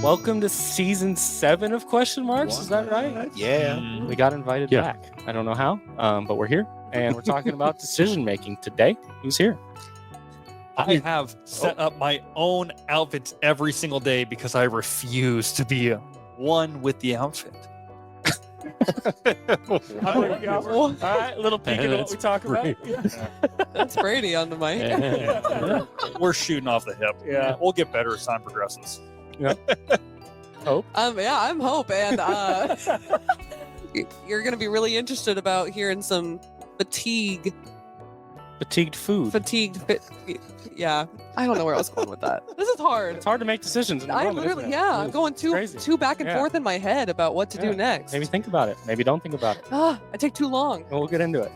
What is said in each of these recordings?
Welcome to season 7 of Question Marks. Is that right? Yeah. We got invited back. I don't know how, but we're here and we're talking about decision making today. Who's here? I have set up my own outfits every single day because I refuse to be one with the outfit. All right, little peek into what we talk about. That's Brady on the mic. We're shooting off the hip. Yeah. We'll get better as time progresses. Hope. Yeah, I'm Hope, and you're gonna be really interested about hearing some fatigued food. Yeah, I don't know where I was going with that. This is hard. It's hard to make decisions. In the I moment, literally, isn't it? yeah, I'm going too back and forth in my head about what to do next. Maybe think about it. Maybe don't think about it. I take too long. We'll get into it.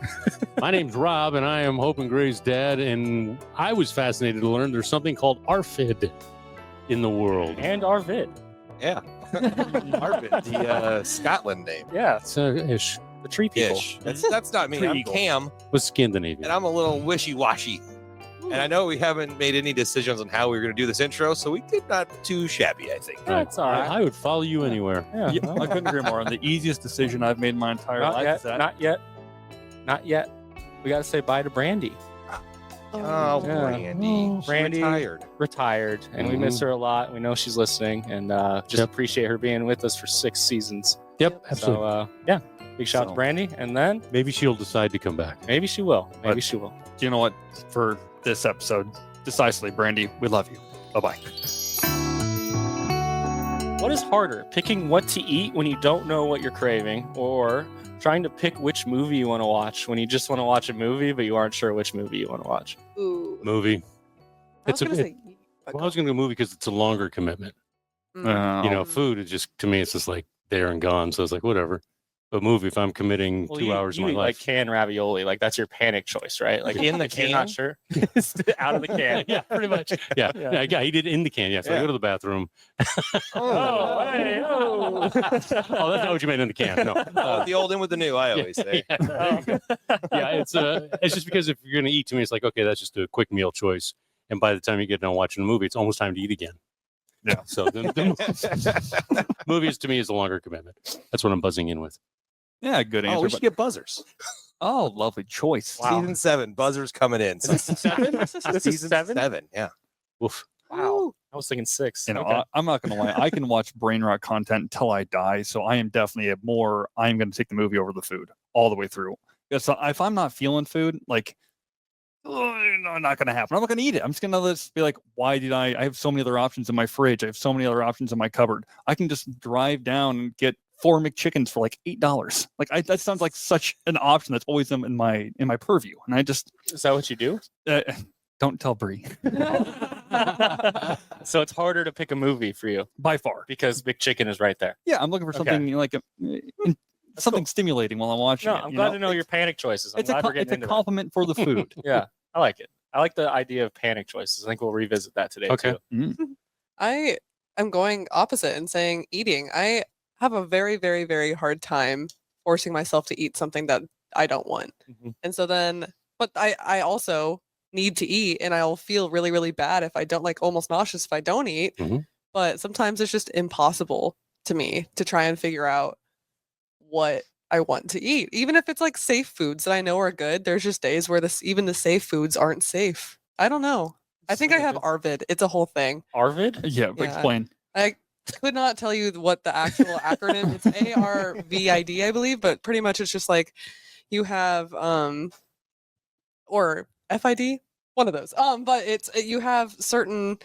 My name's Rob, and I am Hope and Gray's dad, and I was fascinated to learn there's something called ARFID in the world. And our vid. Yeah. Arvid, the Scotland name. Yeah, It's ish. the tree people. Ish. That's not me. I'm Eagle. Cam, Was Scandinavian. and I'm a little wishy-washy. And I know we haven't made any decisions on how we were going to do this intro, so we did not too shabby, I think. That's all right. I would follow you anywhere. Yeah. Yeah, I couldn't agree more. The easiest decision I've made in my entire Not life yet. is that. Not yet. We got to say bye to Brandy. Oh, Yeah. Brandy. She Brandy. retired. And we miss her a lot. We know she's listening, and just appreciate her being with us for 6 seasons. Yep, absolutely. So, big shout out to So- Brandy. And then Maybe she'll decide to come back. maybe she will. Maybe But- she will. You know what? For this episode, decisively, Brandy, we love you. Bye-bye. What is harder, picking what to eat when you don't know what you're craving, or trying to pick which movie you want to watch when you just want to watch a movie, but you aren't sure which movie you want to watch? Ooh. Movie. I was gonna say. Well, I was going to go movie because it's a longer commitment. Mm. You know, food is just, to me, it's just like there and gone. So it's like, whatever. But movie, if I'm committing 2 hours of you my eat life. like canned ravioli, like that's your panic choice, right? Like In the if you're not can? sure, out of the can. Yeah, pretty much. Yeah, Yeah. yeah, he did it in the can. Yeah, so I Yeah. go to the bathroom. Oh, hey, oh. Oh, that's not what you meant in the can. No. The old in with the new, I always say. Yeah, yeah, it's just because if you're gonna eat to me, it's like, okay, that's just a quick meal choice. And by the time you get done watching a movie, it's almost time to eat again. Yeah. So the movies to me is a longer commitment. That's what I'm buzzing in with. Yeah, good answer. Oh, we should get buzzers. Oh, lovely choice. Wow. Season 7, buzzers coming in. Is this 7? This is Season 7? 7, yeah. Woof. Wow. I was thinking 6. You know, Okay. I'm not gonna lie. I can watch brain rot content until I die. So I am definitely I'm gonna take the movie over the food all the way through. Because if I'm not feeling food, like, no, not gonna happen. I'm not gonna eat it. I'm just gonna just be like, why did I have so many other options in my fridge? I have so many other options in my cupboard. I can just drive down and get 4 McChickens for like $8. Like that sounds like such an option that's always in my purview. And I just Is that what you do? don't tell Bree So it's harder to pick a movie for you by far. because Big Chicken is right there. Yeah, I'm looking for Okay. something like something stimulating while I'm watching No, it. I'm you glad know? to know your panic choices. I'm It's glad we're getting it's a into that. compliment for the food. Yeah, I like it. I like the idea of panic choices. I think we'll revisit that today Okay. too. Mm. I am going opposite and saying eating. I have a very, very, very hard time forcing myself to eat something that I don't want. Mhm. And so then, but I also need to eat, and I'll feel really, really bad if I don't, like almost nauseous if I don't eat. Mhm. But sometimes it's just impossible to me to try and figure out what I want to eat. Even if it's like safe foods that I know are good, there's just days where even the safe foods aren't safe. I don't know. I think I have ARVID. It's a whole thing. Arvid? Yeah, Yeah. explain. I could not tell you what the actual acronym. It's ARVID, I believe, but pretty much it's just like you have or FID, one of those. But you have certain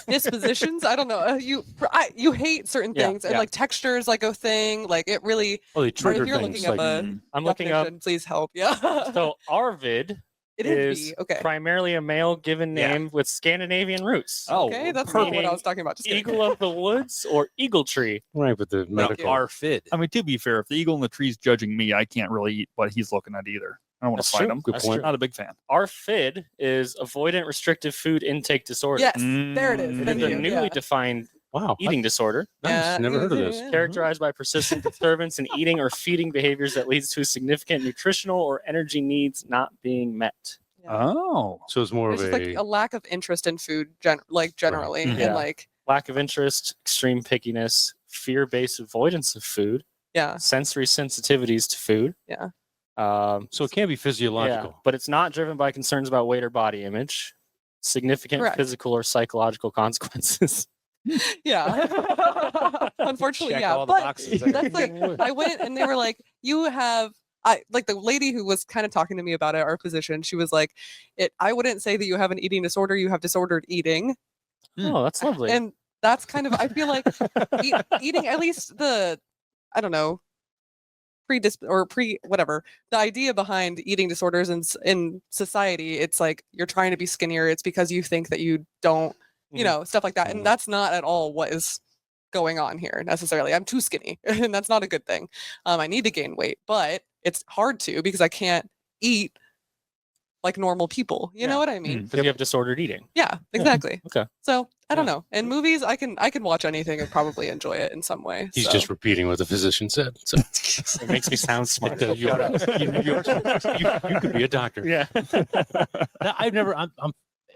dispositions. I don't know. You hate certain Yeah, things, and yeah. like textures, like a thing. Like it really. Oh, they Or trigger if you're things. looking up Like, a I'm looking up. definition, please help. Yeah. So Arvid it is is B. Okay. primarily a male given Yeah. name with Scandinavian roots. Oh, Okay, that's not what I was talking about. Just kidding. Eagle of the woods or eagle tree. right, but the Now, medical. Arfid. I mean, to be fair, if the eagle in the tree's judging me, I can't really eat what he's looking at either. I don't want That's to fight true. him. Good That's point. true. Not a big fan. Arfid is avoidant restrictive food intake disorder. Yes, there it is. Mm. Thank It's a you. newly Yeah. defined Wow. eating disorder Nice. Yeah. Never heard of this. characterized by persistent disturbance in eating or feeding behaviors that leads to significant nutritional or energy needs not being met. Oh. So it's more It's of just like a lack of interest in food, generally, Mhm. Yeah. and like Lack of interest, extreme pickiness, fear-based avoidance of food, yeah, sensory sensitivities to food. Yeah. so it can be physiological. Yeah, but it's not driven by concerns about weight or body image, significant Correct. physical or psychological consequences. yeah. Unfortunately, Check yeah. all the But boxes there. that's like I went and they were like, you have. I like the lady who was kind of talking to me about it, our physician. She was like, I wouldn't say that you have an eating disorder. You have disordered eating. Oh, that's lovely. And that's kind of I feel like eating at least the I don't know whatever the idea behind eating disorders in society. It's like you're trying to be skinnier. It's because you think that you don't stuff like that, and that's not at all what is going on here necessarily. I'm too skinny, and that's not a good thing. I need to gain weight, but it's hard to because I can't eat like normal people. You know what I mean? Because you have disordered eating. Yeah, exactly. Okay. So I don't know. In movies, I can watch anything and probably enjoy it in some way. He's so. just repeating what the physician said. So It makes me sound smart. you could be a doctor. Yeah. I've never. I'm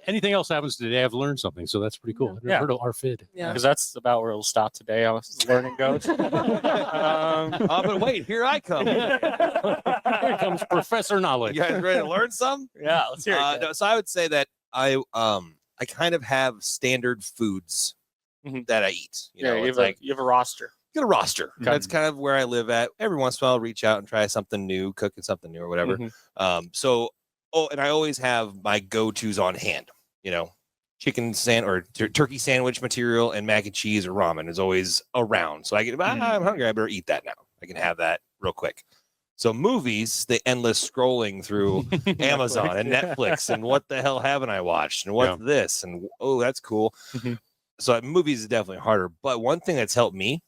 anything else happens today, I've learned something. So that's pretty cool. I've never Yeah. heard of RFID. Yeah. Because that's about where it'll stop today. I was learning goes. But wait, here I come. Here comes Professor Knowledge. You guys ready to learn some? Yeah, let's hear it. No, so I would say that I kind of have standard foods Mhm. that I eat. You Yeah, know, you it's have, like you have a roster. get a roster. Okay. That's kind of where I live at. Every once in a while, I'll reach out and try something new, cooking something new or whatever. Mhm. And I always have my go-tos on hand. You know, chicken turkey sandwich material and mac and cheese or ramen is always around. So I get, I'm hungry. I better eat that now. I can have that real quick. So movies, the endless scrolling through Amazon and Netflix and what the hell haven't I watched and what's this and oh, that's cool. Mhm. So movies is definitely harder. But one thing that's helped me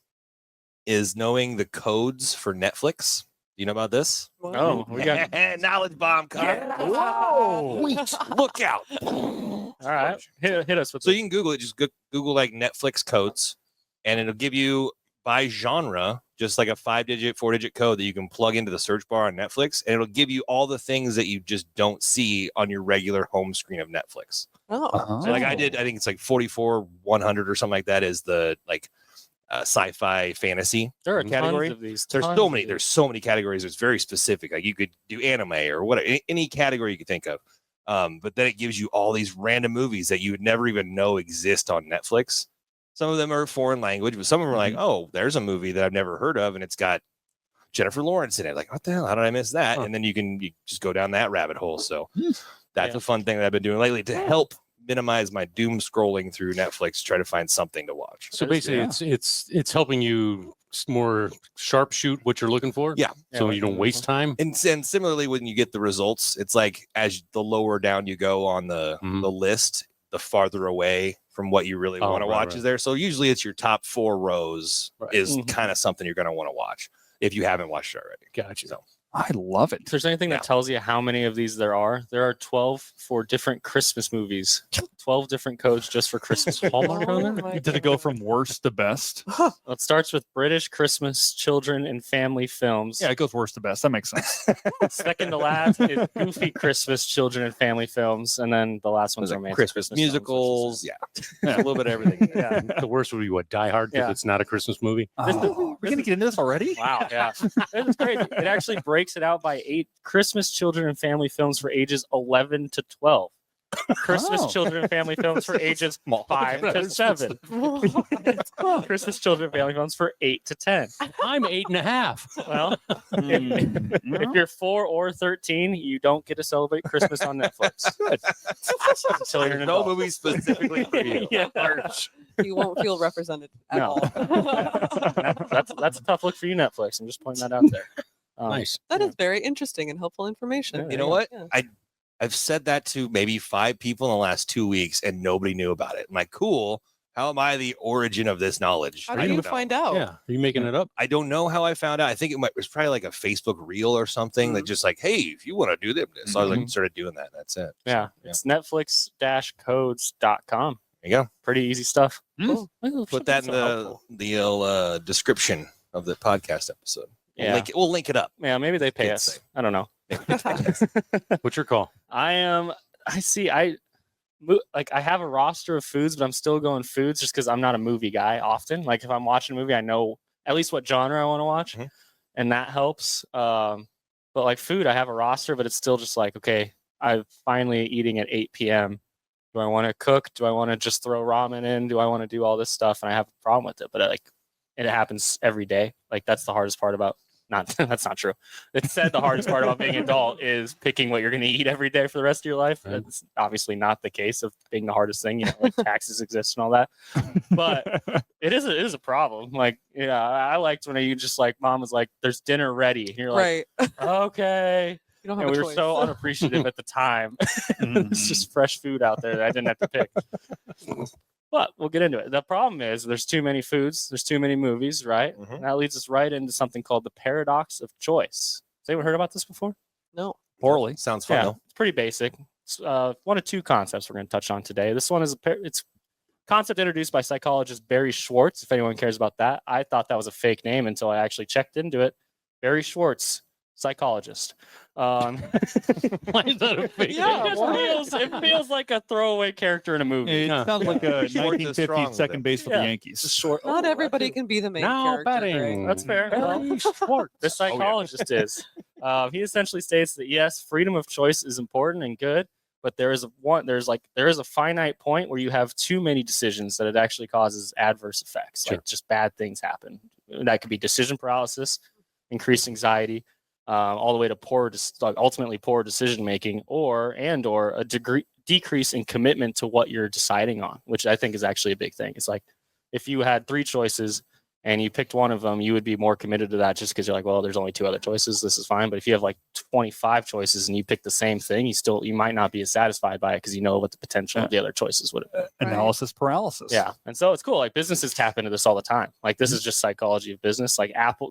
is knowing the codes for Netflix. Do you know about this? Oh, we got. knowledge bomb coming. Whoa. Wait, look out. All right. Hit us with So you can Google it. Just Google like Netflix codes, and it'll give you by genre just like a 5-digit, 4-digit code that you can plug into the search bar on Netflix, and it'll give you all the things that you just don't see on your regular home screen of Netflix. Oh. So like I think it's like 44-100 or something like that is the like sci-fi fantasy There are category. tons of these. There's tons so of many. these. There's so many categories. It's very specific. Like you could do anime or whatever, any category you could think of. But then it gives you all these random movies that you would never even know exist on Netflix. Some of them are foreign language, but some of them are like, oh, there's a movie that I've never heard of, and it's got Jennifer Lawrence in it. Like, what the hell? How did I miss that? And then you just go down that rabbit hole. So that's a fun thing that I've been doing lately to help minimize my doom scrolling through Netflix to try to find something to watch. So basically, it's helping you more sharpshoot what you're looking for. Yeah. So you don't waste time. And similarly, when you get the results, it's like as the lower down you go on the list, the farther away from what you really want to watch is there. So usually it's your top 4 rows is kind of something you're going to want to watch if you haven't watched it already. Gotcha. So I love it. If there's anything that tells you how many of these there are 12 for different Christmas movies. 12 different codes just for Christmas. Hallmark on there? Did it go from worst to best? Well, it starts with British Christmas children and family films. Yeah, it goes worst to best. That makes sense. Second to last is goofy Christmas children and family films, and then the last one's there's like romantic Christmas films, musicals. which Yeah. A little bit of everything. Yeah. The worst would be what? Die Hard because Yeah. it's not a Christmas movie. Oh, we're gonna get into this already? Wow, yeah. It's crazy. It actually breaks it out by 8 Christmas children and family films for ages 11 to 12. Christmas Oh. children and family films for ages 5 to 7. Christmas children and family films for 8 to 10. I'm 8.5. Well, if you're 4 or 13, you don't get to celebrate Christmas on Netflix. Good. Until you're an No adult. movie specifically for you. Yeah. You won't feel represented at No. all. That's a tough look for you, Netflix. I'm just pointing that out there. Nice. That is very interesting and helpful information. Yeah. You know what? Yeah. I've said that to maybe 5 people in the last 2 weeks and nobody knew about it. I'm like, cool. How am I the origin of this knowledge? How I did don't you know. find out? Yeah. Are you making it up? I don't know how I found out. I think it was probably like a Facebook reel or something that just like, hey, if you want to do this. So I was like, started doing that. That's it. Yeah. It's Netflix-codes.com. There you go. Pretty easy stuff. Mm. Cool. Put that in the description of the podcast episode. Yeah. We'll link it up. Yeah, maybe they pay Good us. thing. I don't know. What's your call? I have a roster of foods, but I'm still going foods just because I'm not a movie guy often. Like if I'm watching a movie, I know at least what genre I want to watch, and that helps. But like food, I have a roster, but it's still just like, okay, I'm finally eating at 8 p.m. Do I want to cook? Do I want to just throw ramen in? Do I want to do all this stuff? And I have a problem with it, but it happens every day. Like that's the hardest part about that's not true. It said the hardest part about being an adult is picking what you're going to eat every day for the rest of your life. Right. That's obviously not the case of being the hardest thing, like taxes exist and all that. But it is a problem. Like, I liked when you just like, mom was like, there's dinner ready. And you're like, Right. okay. You don't have And a we were choice. so unappreciative at the time. It's just fresh food out there that I didn't have to pick. But we'll get into it. The problem is there's too many foods, there's too many movies, right? And that leads us right into something called the paradox of choice. Has anyone heard about this before? No. Poorly. Sounds fun though. It's pretty basic. It's one of two concepts we're going to touch on today. This one is it's concept introduced by psychologist Barry Schwartz. If anyone cares about that, I thought that was a fake name until I actually checked into it. Barry Schwartz, psychologist. Why is that a fake? Yeah, It feels like a throwaway character in a movie. It Yeah. sounds like a Schwartz is strong 1950s with second it. base for Yeah. the It's Yankees. short. Not Oh, everybody that's can be the main Now character. Greg. batting. That's fair. Barry Schwartz. The psychologist is. He essentially states that yes, freedom of choice is important and good, but there is a finite point where you have too many decisions that it actually causes adverse effects. Sure. Like just bad things happen. That could be decision paralysis, increased anxiety, all the way to ultimately poor decision making, or a decrease in commitment to what you're deciding on, which I think is actually a big thing. It's like if you had 3 choices and you picked one of them, you would be more committed to that just because you're like, well, there's only 2 other choices. This is fine. But if you have like 25 choices and you pick the same thing, you might not be as satisfied by it because you know what the potential of the other choices would have been. Analysis paralysis. Yeah. And so it's cool. Like businesses tap into this all the time. Like this is just psychology of business. Like Apple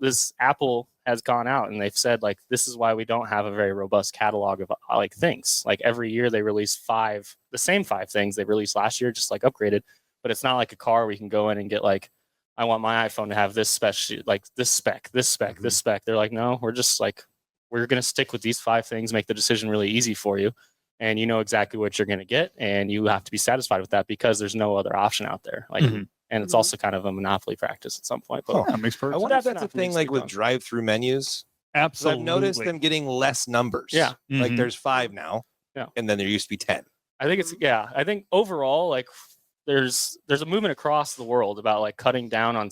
has gone out and they've said like, this is why we don't have a very robust catalog of like things. Like every year they release the same 5 things they released last year, just like upgraded, but it's not like a car where you can go in and get like, I want my iPhone to have this special, like this spec, this spec, this spec. They're like, no, we're just like, we're going to stick with these 5 things, make the decision really easy for you. And you know exactly what you're going to get. And you have to be satisfied with that because there's no other option out there. Like, and it's also kind of a monopoly practice at some point. But That makes I perfect wonder if sense. that's a thing like with drive-through menus. 'Cause Absolutely. I've noticed them getting less numbers. Yeah. Like Mhm. there's 5 now. Yeah. And then there used to be 10. I think I think overall, like there's a movement across the world about like cutting down on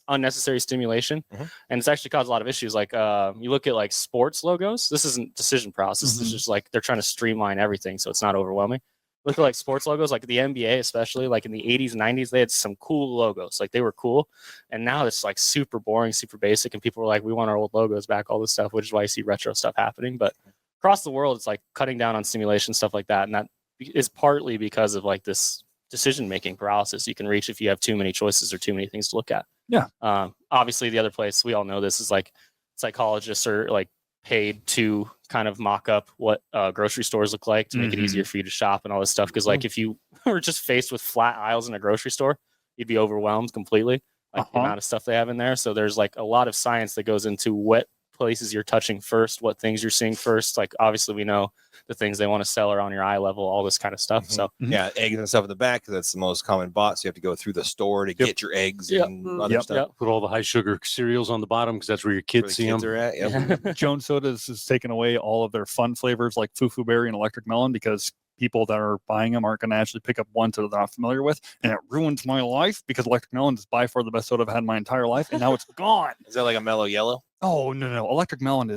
unnecessary stimulation, and it's actually caused a lot of issues. Like you look at like sports logos. This isn't decision process. This is just like they're trying to streamline everything so it's not overwhelming. Look at like sports logos, like the NBA, especially like in the 80s and 90s, they had some cool logos. Like they were cool, and now it's like super boring, super basic, and people were like, we want our old logos back, all this stuff, which is why you see retro stuff happening. But across the world, it's like cutting down on stimulation, stuff like that, and that is partly because of like this decision making paralysis you can reach if you have too many choices or too many things to look at. Yeah. Obviously, the other place we all know this is like psychologists are like paid to kind of mock up what grocery stores look like to make it easier for you to shop and all this stuff. Because like if you were just faced with flat aisles in a grocery store, you'd be overwhelmed completely. Like the amount of stuff they have in there. So there's like a lot of science that goes into what places you're touching first, what things you're seeing first. Like obviously we know the things they want to sell are on your eye level, all this kind of stuff. So Yeah, eggs and stuff in the back because that's the most common bought. So you have to go through the store to get your eggs and other stuff. Put all the high sugar cereals on the bottom because that's where your kids Where the see kids them. are at. Yep. Jones Sodas has taken away all of their fun flavors like Fufu Berry and Electric Melon because people that are buying them aren't going to actually pick up ones that they're not familiar with. And it ruins my life because Electric Melon is by far the best soda I've had in my entire life. And now it's gone. Is that like a mellow yellow? Oh, no. Electric Melon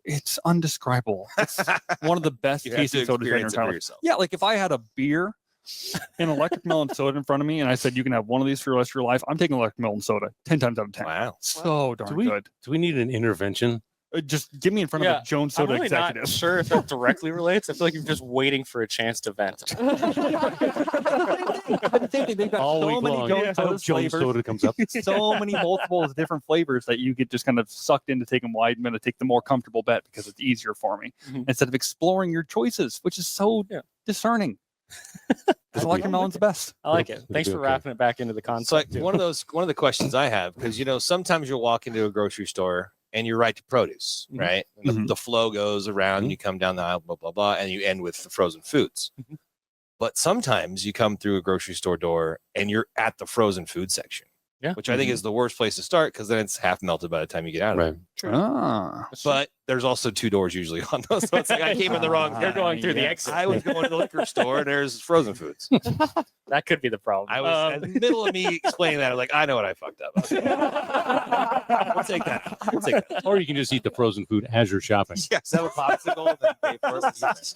it's undescribable. It's one of the best You have to tasting sodas in your experience it entire for life. yourself. Yeah, like if I had a beer and Electric Melon soda in front of me and I said, you can have one of these for the rest of your life, I'm taking Electric Melon soda 10 times out of 10. Wow. So darn good. Do we need an intervention? Just get me in front of a Jones I'm Soda really executive. not sure if that directly relates. I feel like you're just waiting for a chance to vent. But the same thing, they've got All so week many long. Jones I hope Soda Jones flavors. Soda comes up. So many multiples of different flavors that you get just kind of sucked in to take them wide. I'm going to take the more comfortable bet because it's easier for me instead of exploring your choices, which is so discerning. Because Electric Melon's the best. I like it. Thanks for wrapping it back into the So concept. one of the questions I have, because sometimes you'll walk into a grocery store and you're right to produce, Mhm. right? And Mhm. the flow goes around, Mhm. you come down the aisle, blah, blah, blah, and you end with the frozen foods. Mhm. But sometimes you come through a grocery store door and you're at the frozen food section, Yeah. which I think is the worst place to start because then it's half melted by the time you get out of Right. there. True. Ah. But there's also 2 doors usually on those. So it's like I came in the wrong. You're going through the yes. exit. I was going to the liquor store and there's frozen foods. That could be the problem. I was in the middle of me explaining that. I was like, I know what I fucked up. We'll take that. We'll take that. Or you can just eat the frozen food as you're shopping. Yes, have a popsicle. Then pay for it.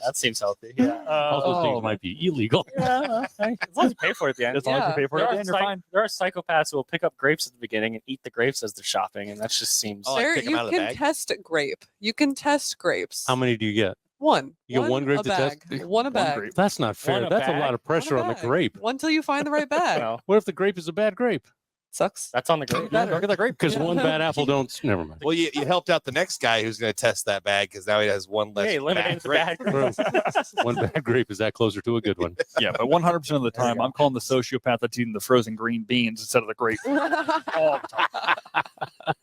that seems healthy. Yeah. All those Oh, things might be illegal. Yeah, okay. As long as you pay for it at the end. As long as you pay for it, There at are, the end, you're fine. there are psychopaths who will pick up grapes at the beginning and eat the grapes as they're shopping, and that just seems. Oh, like There, pick 'em you out of the can bag? test grape. You can test grapes. How many do you get? One. You get one grape a to test? bag. One a bag. grape. That's not fair. a That's a bag? lot of pressure on the bag. grape. One till you find the right bag. Well, What if the grape is a bad grape? Sucks. that's on the grape. Don't get that grape. Because Yeah. one bad apple don't. Never mind. Well, you helped out the next guy who's going to test that bag because now he has one less. Hey, eliminate the bad bad grape. grapes. One bad grape is that closer to a good one. Yeah, but 100% of the There you time, go. I'm calling the sociopath that's eating the frozen green beans instead of the grape. All the time.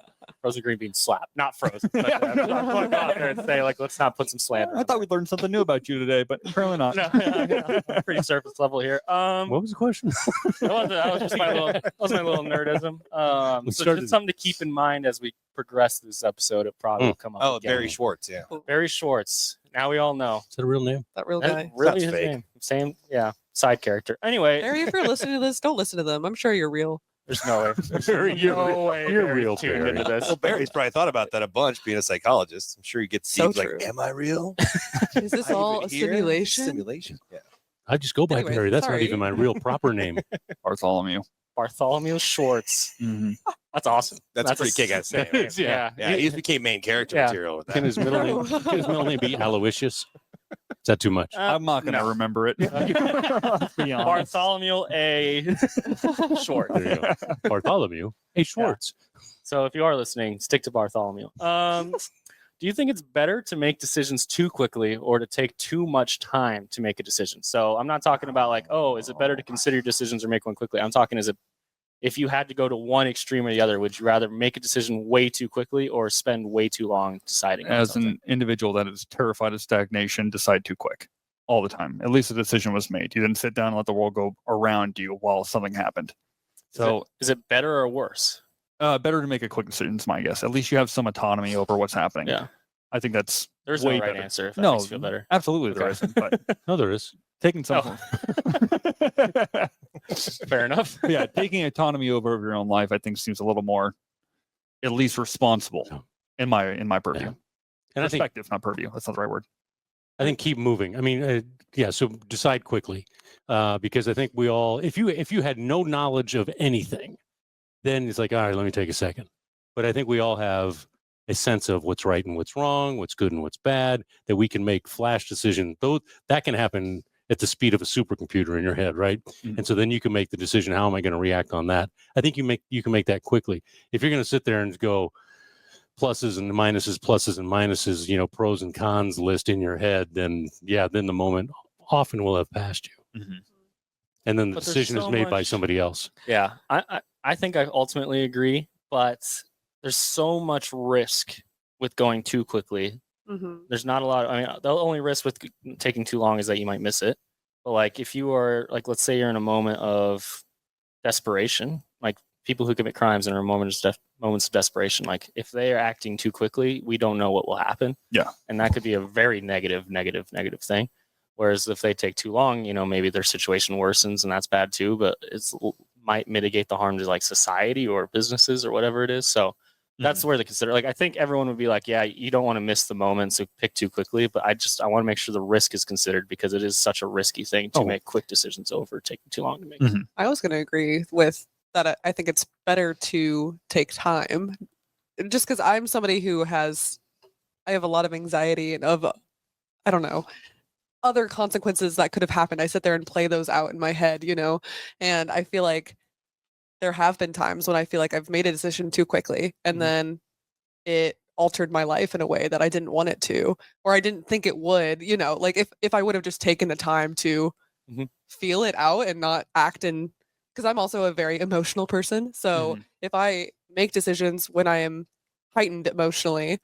Frozen green beans slap, not frozen. But, I'm just gonna put it out there and say, like, let's not put some slander. I on thought we learned something new about you today, but apparently not. there. No, pretty surface level here. What was the question? That was just my little nerdism. We So started- just something to keep in mind as we progress through this episode. It probably will come up. Oh, again. Barry Schwartz. Yeah. Barry Schwartz. Now we all know. Is that a real name? That real That's guy. really Sounds his fake. name. Same, yeah, side character. Anyway, Barry, if you're listening to this, don't listen to them. I'm sure you're real. there's no way. There's Barry, you're no real- way you're Barry's real, tuned Barry. into this. Well, Barry's probably thought about that a bunch, being a psychologist. I'm sure he gets So deep, like, true. am I real? Is this I all even a here? simulation? Simulation. Yeah. I just go by Anyways, Barry. That's sorry. not even my real proper name. Bartholomew. Bartholomew Schwartz. Mhm. That's awesome. That's a pretty kick-ass name. It is, yeah. Yeah, he just became main character Yeah. material with that. Can his middle name? Can his middle name be Aloysius? Is that too much? I'm not going to no. remember it. Let's be honest. Bartholomew A. Schwartz. There you go. Bartholomew. Hey, Schwartz. So if you are listening, stick to Bartholomew. Do you think it's better to make decisions too quickly or to take too much time to make a decision? So I'm not talking about like, oh, is it better to consider your decisions or make one quickly? I'm talking is it if you had to go to one extreme or the other, would you rather make a decision way too quickly or spend way too long deciding? on As something? an individual that is terrified of stagnation, decide too quick all the time. At least a decision was made. You didn't sit down and let the world go around you while something happened. So is it better or worse? better to make a quick decision is my guess. At least you have some autonomy over what's happening. Yeah. I think that's There's way no right better. answer if that No, makes you feel better. absolutely there Okay. isn't, but No, there is. taking some Fair enough. yeah, taking autonomy over your own life, I think seems a little more, at least responsible in my purview. Yeah. And I think Perspective, not purview. That's not the right word. keep moving. I mean, yeah. So decide quickly, because I think we all, if you had no knowledge of anything, then it's like, all right, let me take a second. But I think we all have a sense of what's right and what's wrong, what's good and what's bad, that we can make flash decisions. Though that can happen at the speed of a supercomputer in your head, right? Mhm. And so then you can make the decision, how am I going to react on that? I think you can make that quickly. If you're going to sit there and go pluses and minuses, pros and cons list in your head, then the moment often will have passed you. Mhm. And then the But there's decision is so made by much- somebody else. Yeah, I think I ultimately agree, but there's so much risk with going too quickly. Mm-hmm. There's not a lot. I mean, the only risk with taking too long is that you might miss it. But like, if you are like, let's say you're in a moment of desperation, like people who commit crimes and are in moments of desperation, like if they are acting too quickly, we don't know what will happen. Yeah. And that could be a very negative thing. Whereas if they take too long, maybe their situation worsens and that's bad too, but it's might mitigate the harm to like society or businesses or whatever it is. So that's where they consider, like, I think everyone would be like, yeah, you don't want to miss the moment, so pick too quickly. But I want to make sure the risk is considered because it is such a risky thing to make quick decisions over taking too long to make. Mhm. I was going to agree with that. I think it's better to take time just because I'm somebody who I have a lot of anxiety and I don't know, other consequences that could have happened. I sit there and play those out in my head, and I feel like there have been times when I feel like I've made a decision too quickly and then it altered my life in a way that I didn't want it to, or I didn't think it would, like if I would have just taken the time to feel it out and not act because I'm also a very emotional person. So if I make decisions when I am heightened emotionally,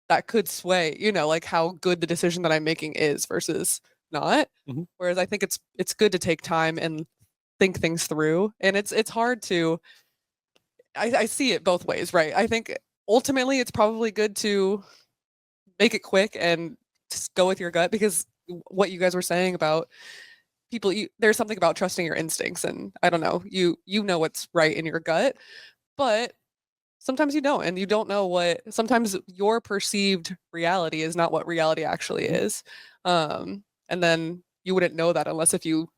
that could sway, like how good the decision that I'm making is versus not. Mhm. Whereas I think it's good to take time and think things through. And it's hard to I see it both ways, right? I think ultimately it's probably good to make it quick and just go with your gut, because what you guys were saying about people, there's something about trusting your instincts, and I don't know, you know what's right in your gut, but sometimes you don't, and you don't know what, sometimes your perceived reality is not what reality actually is. And then you wouldn't know that unless if you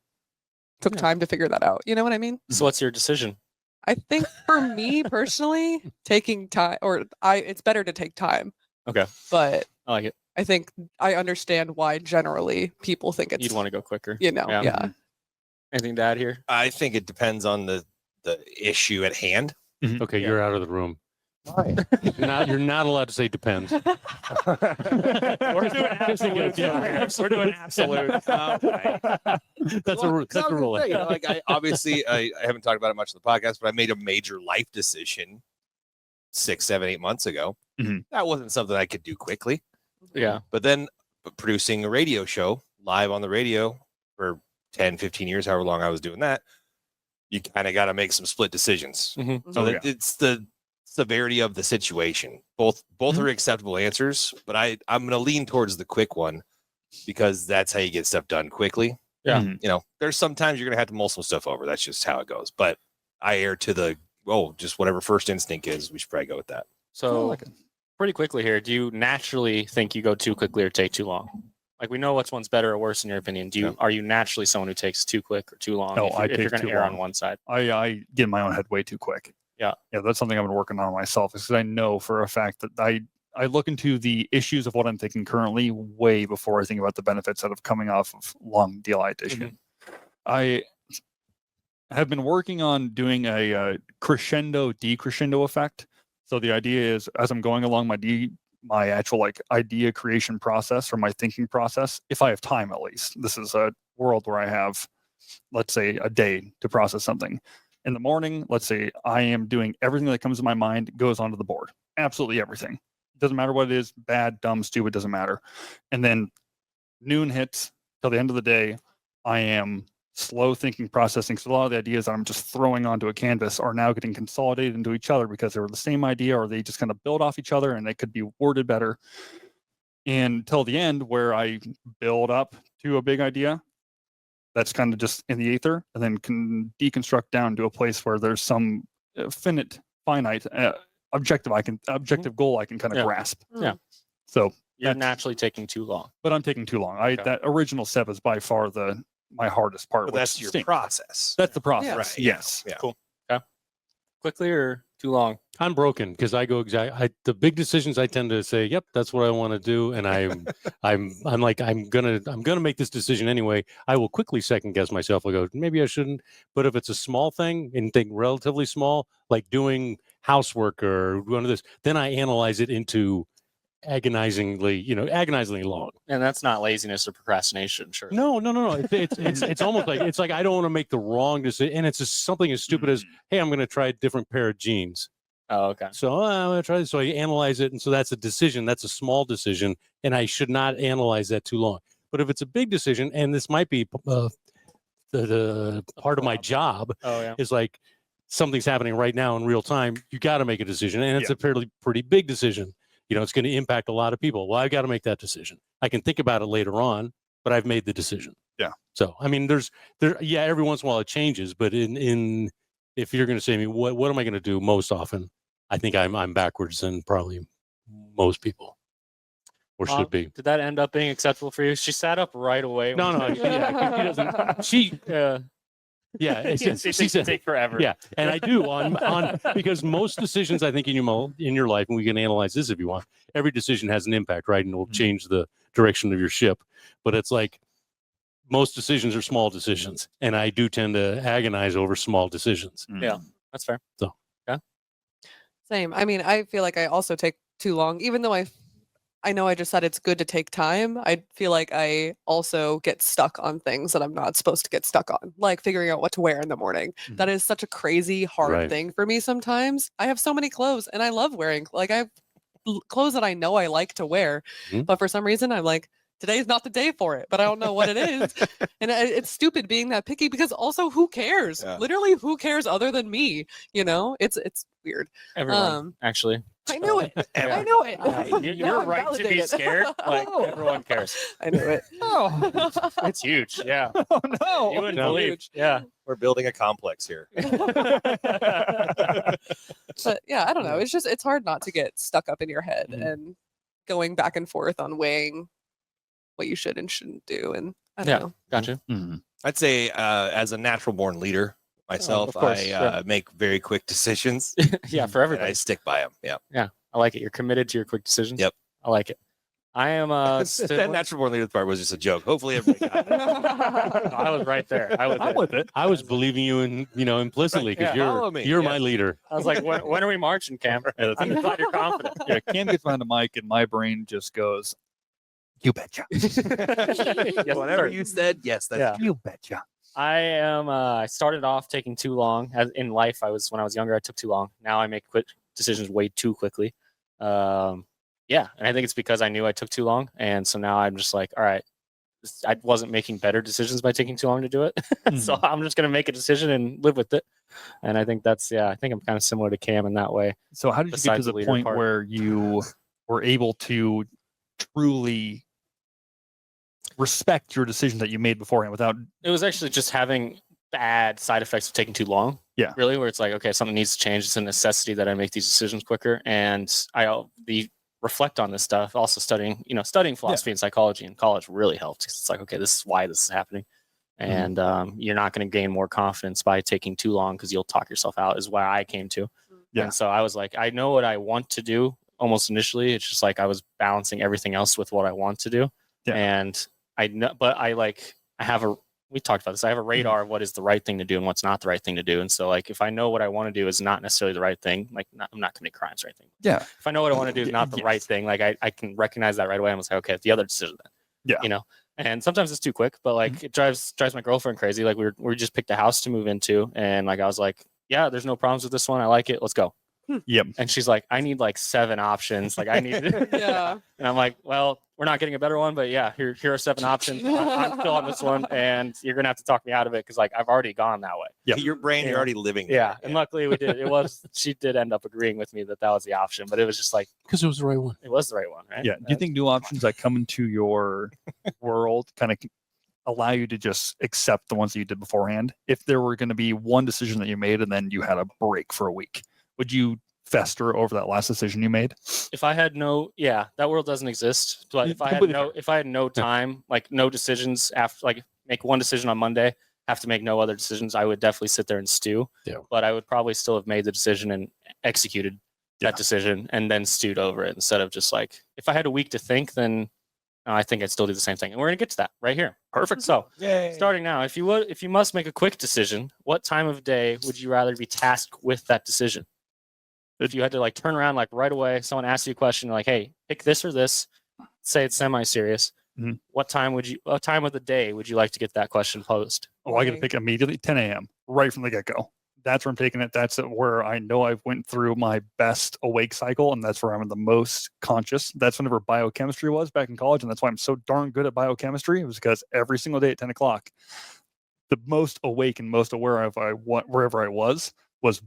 took Yeah. time to figure that out. You know what I mean? So what's your decision? I think for me personally, taking time, it's better to take time. Okay. But I like it. I think I understand why generally people think it's, You'd want to go quicker. Yeah. Mhm. Anything to add here? I think it depends on the issue at hand. Okay, Yeah. you're out of the room. You're not allowed to say depends. We're doing absolute. We're doing absolute. That's a rule. Like I haven't talked about it much on the podcast, but I made a major life decision 6, 7, 8 months ago. Mhm. That wasn't something I could do quickly. Yeah. But then producing a radio show live on the radio for 10, 15 years, however long I was doing that, you kind of got to make some split decisions. Mhm. So Oh, yeah. it's the severity of the situation. Both are acceptable answers, but I'm going to lean towards the quick one because that's how you get stuff done quickly. Yeah. Mhm. There's sometimes you're going to have to mull some stuff over. That's just how it goes. But I err to the, just whatever first instinct is, we should probably go with that. So pretty quickly here, do you naturally think you go too quickly or take too long? Like, we know which one's better or worse in your opinion. Are you naturally someone who takes too quick or too long? No, if I you're take going to too err long. on one side. I get in my own head way too quick. Yeah. That's something I've been working on myself, is because I know for a fact that I look into the issues of what I'm thinking currently way before I think about the benefits out of coming off of long DLI edition. I have been working on doing a crescendo decrescendo effect. So the idea is, as I'm going along my actual idea creation process, or my thinking process, if I have time, at least. This is a world where I have, let's say, a day to process something. In the morning, let's say I am doing everything that comes to my mind goes onto the board. Absolutely everything. Doesn't matter what it is, bad, dumb, stupid, doesn't matter. And then noon hits till the end of the day, I am slow thinking, processing. So a lot of the ideas that I'm just throwing onto a canvas are now getting consolidated into each other because they were the same idea, or they just kind of build off each other and they could be worded better. Until the end, where I build up to a big idea that's kind of just in the ether, and then can deconstruct down to a place where there's some finite objective goal I can kind of grasp. Yeah. So you're naturally taking too long. But I'm taking too long. Okay. That original step is by far my hardest part. But that's your process. That's the process. Yeah. Right. Yes. Yeah. Cool. Okay. Quickly or too long? I'm broken because I go the big decisions I tend to say, yep, that's what I want to do, and I'm like, I'm gonna make this decision anyway. I will quickly second guess myself. I go, maybe I shouldn't. But if it's a small thing, and think relatively small, like doing housework or one of this, then I analyze it into agonizingly long. And that's not laziness or procrastination, sure. No. It's almost like, it's like I don't want to make the wrong decision, and it's just something as stupid as, hey, I'm going to try a different pair of jeans. Oh, okay. So I'm going to try this. So I analyze it, and so that's a decision. That's a small decision, and I should not analyze that too long. But if it's a big decision, and this might be the part of my job, is like something's happening right now in real time. You got to make a decision, and it's a pretty big decision. It's going to impact a lot of people. Well, I've got to make that decision. I can think about it later on, but I've made the decision. Yeah. So, I mean, every once in a while it changes, but if you're going to say to me, what am I going to do most often? I think I'm backwards than probably most people, or should be. Did that end up being acceptable for you? She sat up right away. No, she doesn't. She said take forever. Yeah, and I do on because most decisions, I think, in your life, and we can analyze this if you want. Every decision has an impact, right? And it will change the direction of your ship. But it's like most decisions are small decisions, and I do tend to agonize over small decisions. Yeah, that's fair. So, Same. I mean, I feel like I also take too long, even though I know I just said it's good to take time. I feel like I also get stuck on things that I'm not supposed to get stuck on, like figuring out what to wear in the morning. That is such a crazy, hard Right. thing for me sometimes. I have so many clothes and I love wearing, like, I have clothes that I know I like to wear, Mhm. but for some reason I'm like, today's not the day for it, but I don't know what it is. And it's stupid being that picky because also who cares? Yeah. Literally, who cares other than me? You know, it's weird. Everyone, actually. I knew it. I Yeah. knew it. You're right to be validated. scared. Like Oh. everyone cares. I knew it. Oh, It's huge. Yeah. oh no. You wouldn't No. believe. Yeah. We're building a complex here. But yeah, I don't know. It's hard not to get stuck up in your head Mm-hmm. and going back and forth on weighing what you should and shouldn't do. And I don't Yeah. know. Gotcha. Mhm. I'd say as a natural born leader myself, of course, I yeah. make very quick decisions. Yeah. For and I everybody. stick by them. Yeah. I like it. You're committed to your quick decisions. Yep. I like it. I am that still. natural born leader part was just a joke. Hopefully everybody got it. I was right there. I was. I'm with it. I was believing you Right, implicitly because yeah. Follow me, you're my yes. leeder. I was like, when are we marching, Cam? I'm glad you're confident. Yeah, Cam gets behind the mic and my brain just goes, "You betcha." Yes, Whatever sir. you said, yes, that's Yeah. You betcha. I am. I started off taking too long. As in life, when I was younger, I took too long. Now I make quick decisions way too quickly. Yeah, and I think it's because I knew I took too long, and so now I'm just like, all right, I wasn't making better decisions by taking too long to do it. So I'm just gonna make a decision and live with it. And I think that's I think I'm kind of similar to Cam in that way. So how did you get to Besides the the leader point part. where you were able to truly respect your decision that you made beforehand without It was actually just having bad side effects of taking too long. Yeah. Really, where it's like, okay, something needs to change. It's a necessity that I make these decisions quicker. And reflect on this stuff. Also studying philosophy and psychology in college really helped. It's like, okay, this is why this is happening. And you're not going to gain more confidence by taking too long because you'll talk yourself out is where I came to. Yeah. And so I was like, I know what I want to do almost initially. It's just like I was balancing everything else with what I want to do. Yeah. And I know, but we talked about this. I have a radar of what is the right thing to do and what's not the right thing to do. And so like, if I know what I want to do is not necessarily the right thing, like I'm not committing crimes or anything. Yeah. If I know what I want to do is not the right thing, like I can recognize that right away. I'm like, okay, it's the other decision then. Yeah. And sometimes it's too quick, but like it drives my girlfriend crazy. Like we just picked a house to move into, and like I was like, yeah, there's no problems with this one. I like it. Let's go. Yep. And she's like, I need like 7 options. Like I need Yeah. And I'm like, well, we're not getting a better one, but yeah, here are 7 options. I'm still on this one, and you're gonna have to talk me out of it because like I've already gone that way. Yep. your brain. You're already living. Yeah, there. and luckily we did. She did end up agreeing with me that was the option, but it was just like Because it was the right one. it was the right one, right? Yeah. Do you think new options that come into your world kind of allow you to just accept the ones that you did beforehand? If there were going to be one decision that you made and then you had a break for a week, would you fester over that last decision you made? If I had that world doesn't exist. But if I had no time, like no decisions after, like make one decision on Monday, have to make no other decisions, I would definitely sit there and stew. Yeah. But I would probably still have made the decision and executed that decision and then stewed over it instead of just like, if I had a week to think, then I think I'd still do the same thing. And we're gonna get to that right here. Perfect. So Yay. starting now, if you must make a quick decision, what time of day would you rather be tasked with that decision? If you had to like turn around like right away, someone asks you a question like, hey, pick this or this, say it's semi-serious. Mhm. What time of the day would you like to get that question posed? Oh, I got to pick immediately 10 a.m. right from the get-go. That's where I'm taking it. That's where I know I've went through my best awake cycle, and that's where I'm the most conscious. That's whenever biochemistry was back in college, and that's why I'm so darn good at biochemistry. It was because every single day at 10 o'clock, the most awake and most aware of wherever I was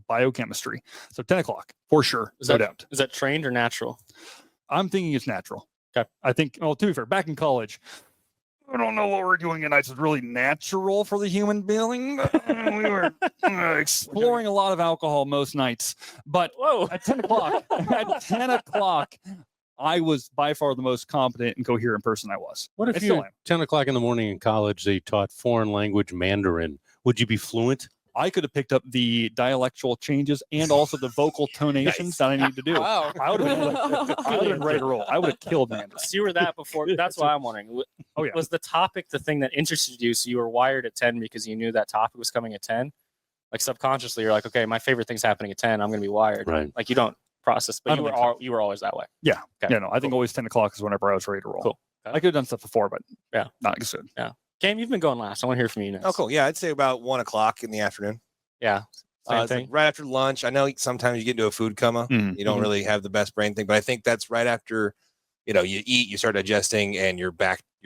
biochemistry. So 10 o'clock for sure, no doubt. Is that trained or natural? I'm thinking it's natural. Okay. I think, well, to be fair, back in college, I don't know what we're doing at nights is really natural for the human being. We were exploring a lot of alcohol most nights. But Whoa. at 10 o'clock, I was by far the most competent and coherent person I was. What I if still you am. 10 o'clock in the morning in college, they taught foreign language Mandarin? Would you be fluent? I could have picked up the dialectual changes and also the vocal tonations that I need to do. Wow. I would have been ready to roll. I would have killed Mandarin. So you were that before. That's why I'm wondering. Oh, yeah. Was the topic the thing that interested you? So you were wired at 10 because you knew that topic was coming at 10? Like subconsciously, you're like, okay, my favorite thing's happening at 10. I'm going to be wired. Right. Like you don't process, I but don't think so. you were always that way. Yeah. Okay, Yeah, no, I think always 10 o'clock is whenever I was ready to roll. Cool. Okay. I could have done stuff before, but Yeah. not as good. Cam, you've been going last. I want to hear from you next. Oh, cool. Yeah, I'd say about 1 o'clock in the afternoon. Yeah. Same It's like thing. right after lunch. I know sometimes you get into a food coma. Mhm. You don't really have the best brain thing, but I think that's right after, you eat, you start digesting, and you're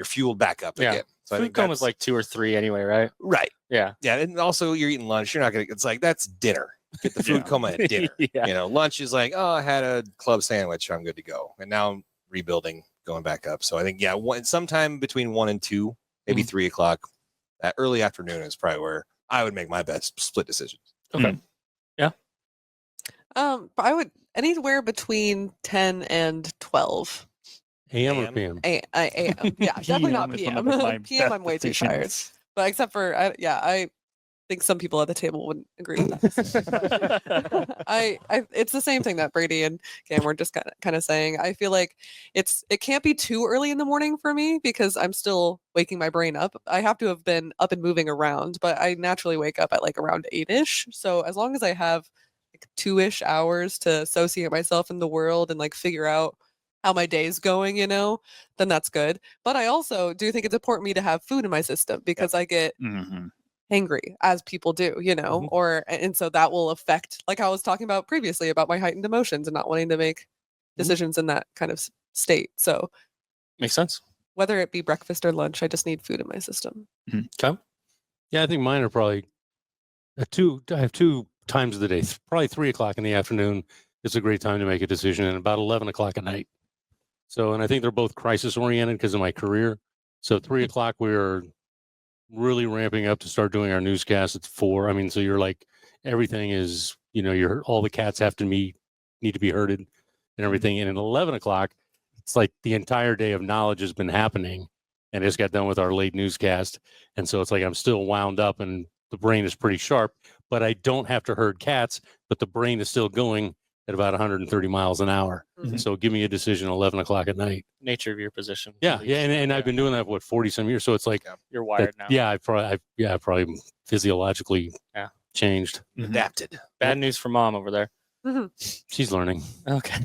fueled back up Yeah. again. So I Food think coma is like 2 or 3 anyway, right? right. Yeah. Yeah, and also you're eating lunch. You're not gonna. It's like that's dinner. Get the food Yeah. coma at dinner. Yeah. Lunch is like, oh, I had a club sandwich. I'm good to go. And now I'm rebuilding, going back up. So I think sometime between 1 and 2, maybe 3 o'clock. That early afternoon is probably where I would make my best split decisions. Okay. But I would anywhere between 10 and 12. AM or AM? PM? AM. Yeah, definitely not PM is one of PM. my PM, best I'm way too tired. decisions. But except for, I think some people at the table wouldn't agree with that. It's the same thing that Brady and Cam were just kind of saying. I feel like it can't be too early in the morning for me because I'm still waking my brain up. I have to have been up and moving around, but I naturally wake up at like around 8-ish. So as long as I have like 2-ish hours to associate myself in the world and like figure out how my day's going, then that's good. But I also do think it's important for me to have food in my system because I get Mhm. hangry, as people do, and so that will affect, like I was talking about previously, about my heightened emotions and not wanting to make decisions in that kind of state. So Makes sense. whether it be breakfast or lunch, I just need food in my system. Yeah, I think mine are probably I have 2 times of the day. Probably 3 o'clock in the afternoon is a great time to make a decision, and about 11 o'clock at night. So, and I think they're both crisis oriented because of my career. So 3 o'clock, we're really ramping up to start doing our newscast at 4. I mean, so you're like, everything is, all the cats need to be herded and everything. And at 11 o'clock, it's like the entire day of knowledge has been happening and just got done with our late newscast. And so it's like, I'm still wound up and the brain is pretty sharp, but I don't have to herd cats, but the brain is still going at about 130 miles an hour. Mhm. So give me a decision 11 o'clock at night. Nature of your position. at Yeah. least. Yeah. And I've been doing that, 40 some years. So it's like, You're wired now. yeah, I probably physiologically Yeah. changed. Mhm. Adapted. Bad news for mom over there. She's learning. Okay.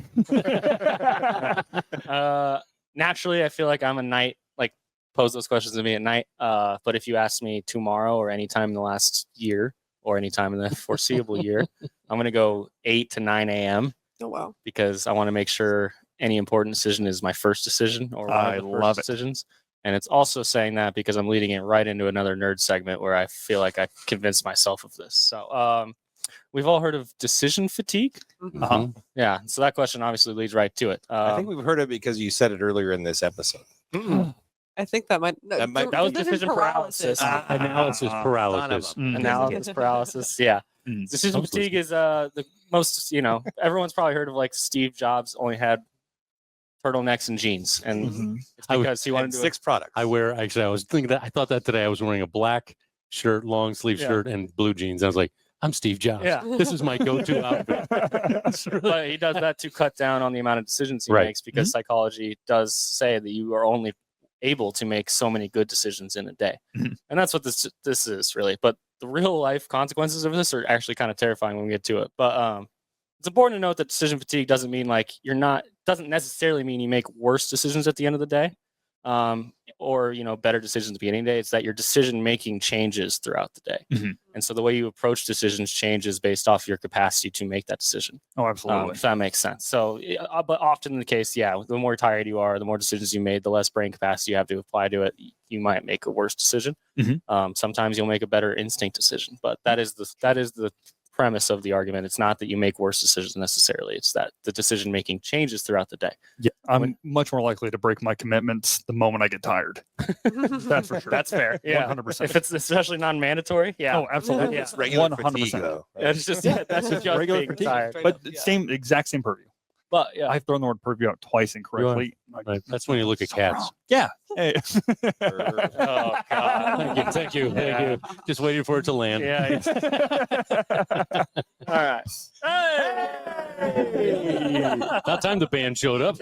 Naturally, I feel like I'm a night, like pose those questions to me at night. But if you ask me tomorrow or anytime in the last year or anytime in the foreseeable year, I'm going to go 8 to 9 a.m. Oh, wow. because I want to make sure any important decision is my first decision or one I of the love first it. decisions. And it's also saying that because I'm leading it right into another nerd segment where I feel like I convinced myself of this. So we've all heard of decision fatigue. Mhm. Uh-huh. Yeah. So that question obviously leads right to it. I think we've heard it because you said it earlier in this episode. I think that might That was decision paralysis. Analysis paralysis. Mm. Analysis paralysis. Yeah. Mm. Decision I was fatigue is the most, everyone's probably heard of like Steve Jobs only had turtlenecks and jeans. And Mhm. it's because he wanted And to 6 products. I was thinking that, I thought that today. I was wearing a black shirt, long sleeve Yeah. shirt, and blue jeans. I was like, I'm Steve Jobs. Yeah. This is my go-to outfit. But he does that to cut down on the amount of decisions he Right. makes because psychology does say that you are only able to make so many good decisions in a day. Mhm. And that's what this is really. But the real life consequences of this are actually kind of terrifying when we get to it. But it's important to note that decision fatigue doesn't mean like doesn't necessarily mean you make worse decisions at the end of the day. Or better decisions at the beginning of the day. It's that your decision making changes throughout the day. Mhm. And so the way you approach decisions changes based off your capacity to make that decision. Oh, absolutely. If that makes sense. So, but often in the case, the more tired you are, the more decisions you made, the less brain capacity you have to apply to it. You might make a worse decision. Mhm. Sometimes you'll make a better instinct decision, but that is the premise of the argument. It's not that you make worse decisions necessarily. It's that the decision making changes throughout the day. Yeah, I'm much more likely to break my commitments the moment I get tired. That's for sure. That's fair. Yeah, 100%. If it's especially non-mandatory, yeah. Oh, absolutely. Yeah. It's regular 100%. fatigue, though. That's just Regular being fatigue. tired. But Yeah. exact same purview. But yeah, I've thrown the word purview out twice incorrectly. Right. That's when you look at So cats. wrong. Yeah. Hey. oh god. Thank you. Just waiting for it to land. Yeah. All right. Hey! About time the band showed up.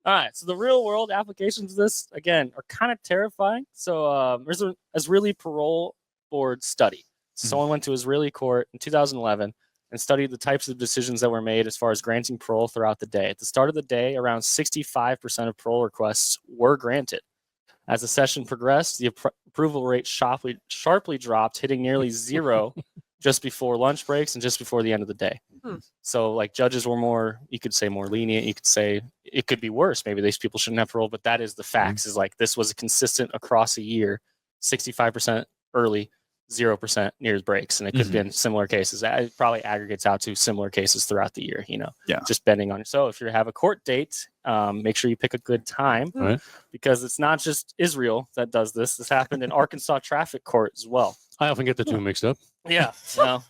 All right. So the real world applications of this again are kind of terrifying. So there's an Israeli parole board study. So someone went to Israeli court in 2011 and studied the types of decisions that were made as far as granting parole throughout the day. At the start of the day, around 65% of parole requests were granted. As the session progressed, the approval rate sharply dropped, hitting nearly zero just before lunch breaks and just before the end of the day. So like judges were more, you could say more lenient. You could say it could be worse. Maybe these people shouldn't have parole, but that is the facts. Is like this was consistent across a year, 65% early, 0% near breaks, and it could have been similar cases. It probably aggregates out to similar cases throughout the year. Just bending on it. So if you have a court date, make sure you pick a good time, because it's not just Israel that does this. This happened in Arkansas traffic court as well. I often get the two mixed up. Yeah, well,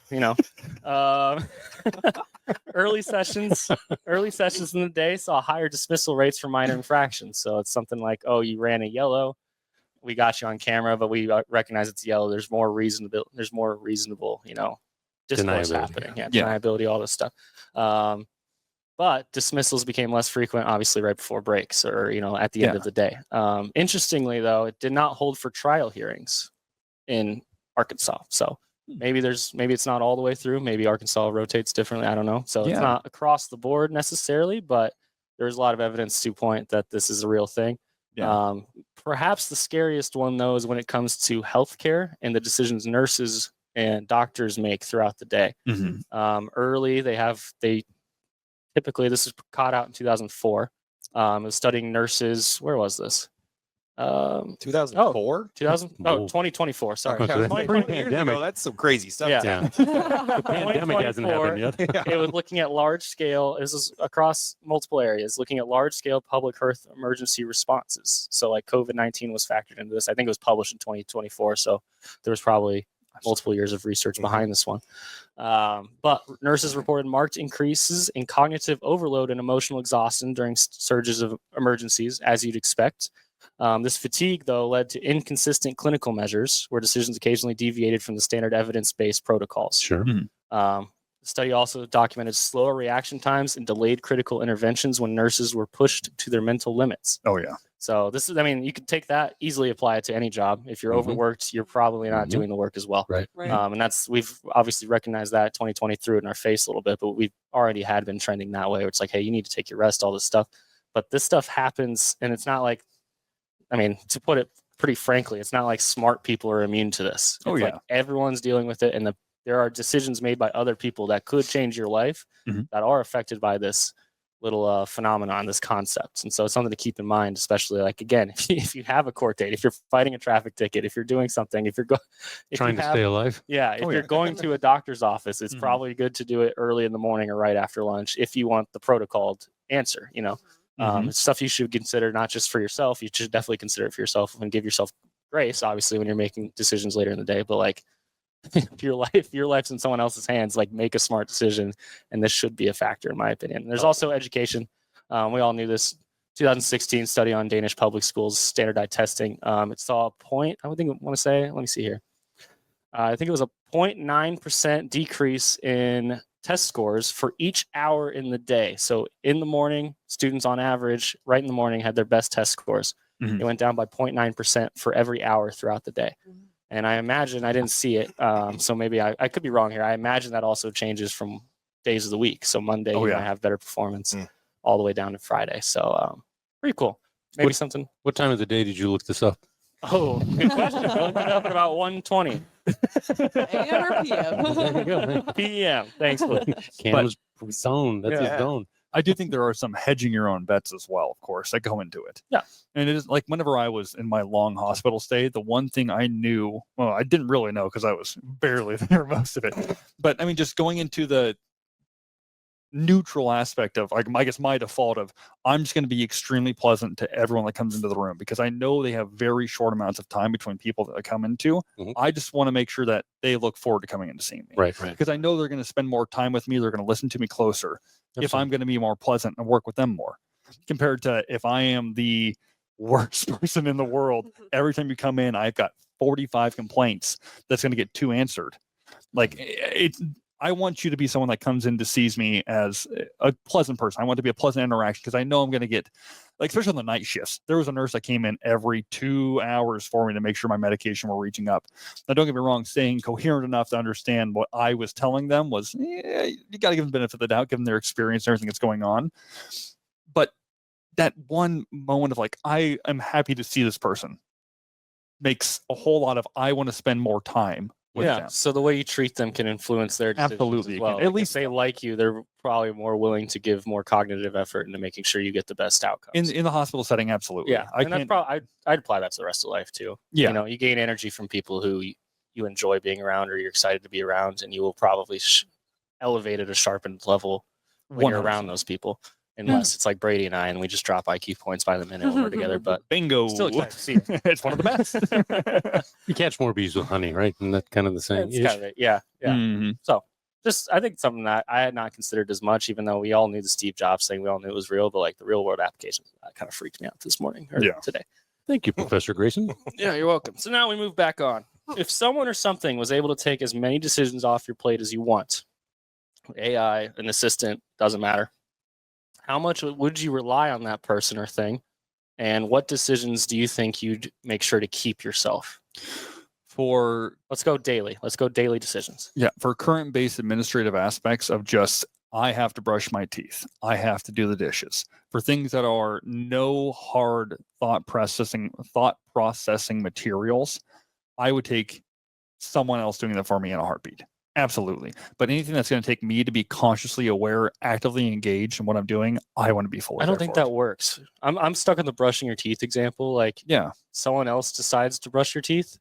early sessions in the day saw higher dismissal rates for minor infractions. So it's something like, oh, you ran a yellow, we got you on camera, but we recognize it's yellow. There's more reasonable, discourse happening. Deniability, all this stuff. But dismissals became less frequent, obviously, right before breaks or, at the end of the day. Interestingly, though, it did not hold for trial hearings in Arkansas. So maybe it's not all the way through. Maybe Arkansas rotates differently. I don't know. So it's not across the board necessarily, but there's a lot of evidence to point that this is a real thing. Perhaps the scariest one, though, is when it comes to healthcare and the decisions nurses and doctors make throughout the day. Early, they typically, this is caught out in 2004. It was studying nurses. Where was this? 2004? 2024. Sorry. Okay, that's pre-pandemic. That's some crazy stuff. Yeah. The pandemic hasn't happened yet. It was looking at large scale. This is across multiple areas, looking at large scale public health emergency responses. So like COVID-19 was factored into this. I think it was published in 2024. So there was probably multiple years of research behind this one. But nurses reported marked increases in cognitive overload and emotional exhaustion during surges of emergencies, as you'd expect. This fatigue, though, led to inconsistent clinical measures where decisions occasionally deviated from the standard evidence-based protocols. Sure. The study also documented slower reaction times and delayed critical interventions when nurses were pushed to their mental limits. Oh, yeah. So this is, you could take that, easily apply it to any job. If you're overworked, you're probably not doing the work as well. Right. And we've obviously recognized that 2020 threw it in our face a little bit, but we've already had been trending that way where it's like, hey, you need to take your rest, all this stuff. But this stuff happens, and it's not like, to put it pretty frankly, it's not like smart people are immune to this. It's like everyone's dealing with it, and there are decisions made by other people that could change your life that are affected by this little phenomenon, this concept. And so it's something to keep in mind, especially like, again, if you have a court date, if you're fighting a traffic ticket, if you're doing something, if you're trying to stay alive. Yeah. If you're going to a doctor's office, it's probably good to do it early in the morning or right after lunch if you want the protocoled answer, It's stuff you should consider, not just for yourself. You should definitely consider it for yourself and give yourself grace, obviously, when you're making decisions later in the day. But like, your life's in someone else's hands, like make a smart decision. And this should be a factor, in my opinion. There's also education. We all knew this. 2016 study on Danish public schools standardized testing. It saw a point, I think I want to say, let me see here. I think it was a 0.9% decrease in test scores for each hour in the day. So in the morning, students on average, right in the morning, had their best test scores. It went down by 0.9% for every hour throughout the day. And I imagine, I didn't see it, so maybe I could be wrong here. I imagine that also changes from days of the week. So Monday, you might have better performance all the way down to Friday. So pretty cool. Maybe something. What time of the day did you look this up? Oh, good question. I looked it up at about 1:20. AM or PM? There you go. PM. Thanks, Luke. Cam's zone. That's his zone. I do think there are some hedging your own bets as well, of course, that go into it. Yeah. And it is like whenever I was in my long hospital stay, the one thing I knew, well, I didn't really know because I was barely there most of it. But just going into the neutral aspect of, like, I guess my default of, I'm just going to be extremely pleasant to everyone that comes into the room because I know they have very short amounts of time between people that I come into. I just want to make sure that they look forward to coming in to seeing me. Right. Because I know they're going to spend more time with me. They're going to listen to me closer. Absolutely. If I'm going to be more pleasant and work with them more compared to if I am the worst person in the world, every time you come in, I've got 45 complaints that's going to get 2 answered. Like I want you to be someone that comes in to sees me as a pleasant person. I want to be a pleasant interaction because I know I'm going to get, like, especially on the night shifts. There was a nurse that came in every 2 hours for me to make sure my medication were reaching up. Now, don't get me wrong, staying coherent enough to understand what I was telling them was, you got to give them the benefit of the doubt, give them their experience and everything that's going on. But that one moment of like, I am happy to see this person makes a whole lot of, I want to spend more time with them. So the way you treat them can influence their decisions Absolutely, as it well. can. Like, At least if they like you, they're probably more willing to give more cognitive effort into making sure you get the best outcomes. in the hospital setting, absolutely. Yeah, I and that's can't. probably I'd apply that to the rest of life too. Yeah. You know, you gain energy from people who you enjoy being around or you're excited to be around, and you will probably elevate at a sharpened level when you're 100%. around those people. Unless it's like Brady and I, and we just drop IQ points by the minute when we're together. But Bingo. still excited to see it. It's one of the best. You catch more bees with honey, right? And that's kind of the same. It's kind of it. Yeah. Mhm. So just I think something that I had not considered as much, even though we all knew the Steve Jobs thing, we all knew it was real, but like the real world applications, that kind of freaked me out this morning or today. Thank you, Professor Grayson. Yeah, you're welcome. So now we move back on. If someone or something was able to take as many decisions off your plate as you want, AI, an assistant, doesn't matter. How much would you rely on that person or thing? And what decisions do you think you'd make sure to keep yourself? Let's go daily. Let's go daily decisions. Yeah, for current based administrative aspects of just, I have to brush my teeth, I have to do the dishes. For things that are no hard thought processing materials, I would take someone else doing that for me in a heartbeat. Absolutely. But anything that's going to take me to be consciously aware, actively engaged in what I'm doing, I want to be fully. I don't think that works. I'm stuck in the brushing your teeth example. Like, Yeah, someone else decides to brush your teeth.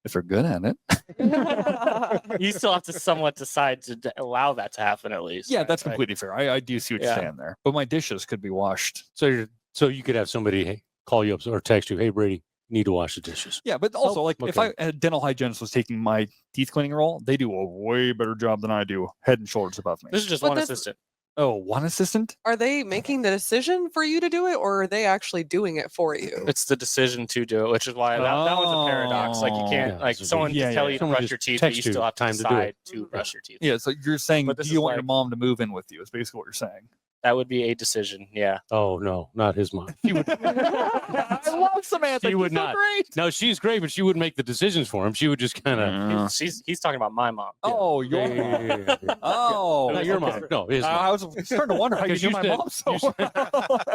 if they're good at it. You still have to somewhat decide to allow that to happen at least. Yeah, right? that's completely fair. I do see what you're saying there. But my dishes could be washed. So you could have somebody call you up or text you, "Hey, Brady, need to wash the dishes." Yeah, but also, like, if okay. a dental hygienist was taking my teeth cleaning role, they do a way better job than I do, head and shoulders above me. This is just one assistant. Oh, one assistant? Are they making the decision for you to do it, or are they actually doing it for you? It's the decision to do it, which is why that one's a paradox. Like, you can't, Yeah, like, so someone can tell you to Someone brush just your teeth, but text you you still have to time to do decide it. to brush your teeth. Yeah, so you're saying, But do this you is want your like- mom to move in with you? Is basically what you're saying. That would be a decision. Yeah. Oh no, not his mom. She would. I love Samantha. She would She's so not. great. No, she's great, but she wouldn't make the decisions for him. She would just kind of. He's talking about my mom. Oh, your mom. Oh, Not your okay. mom. No, his mom. I was starting to wonder how you Because knew you my said- mom so you said-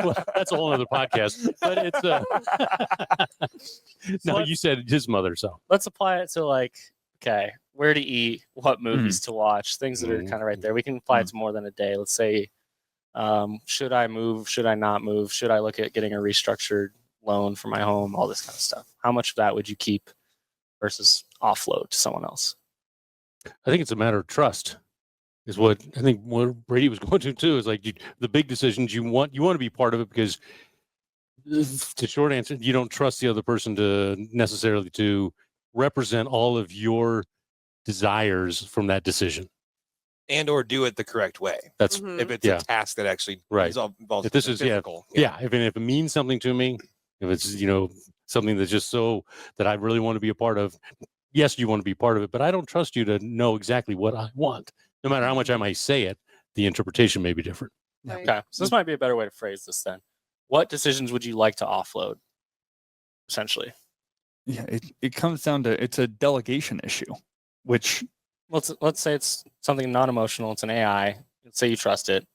Well, that's a whole other podcast. But it's no, you said his mother. So Let's apply it to, like, okay, where to eat, what movies to watch, things that are kind of right there. We can apply it to more than a day. Let's say, should I move? Should I not move? Should I look at getting a restructured loan for my home? All this kind of stuff. How much of that would you keep versus offload to someone else? I think it's a matter of trust. Is what I think. What Brady was going to too is like the big decisions you want to be part of it because the short answer, you don't trust the other person to necessarily to represent all of your desires from that decision. And or do it the correct way. That's Mhm. If it's Yeah. a task that actually Right. involves If this is- physical. yeah. If it means something to me, if it's something that's just so that I really want to be a part of, yes, you want to be part of it, but I don't trust you to know exactly what I want. No matter how much I might say it, the interpretation may be different. Right. Okay, so this might be a better way to phrase this then. What decisions would you like to offload? Essentially, Yeah, it comes down to, it's a delegation issue, which let's say it's something non-emotional. It's an AI. Let's say you trust it.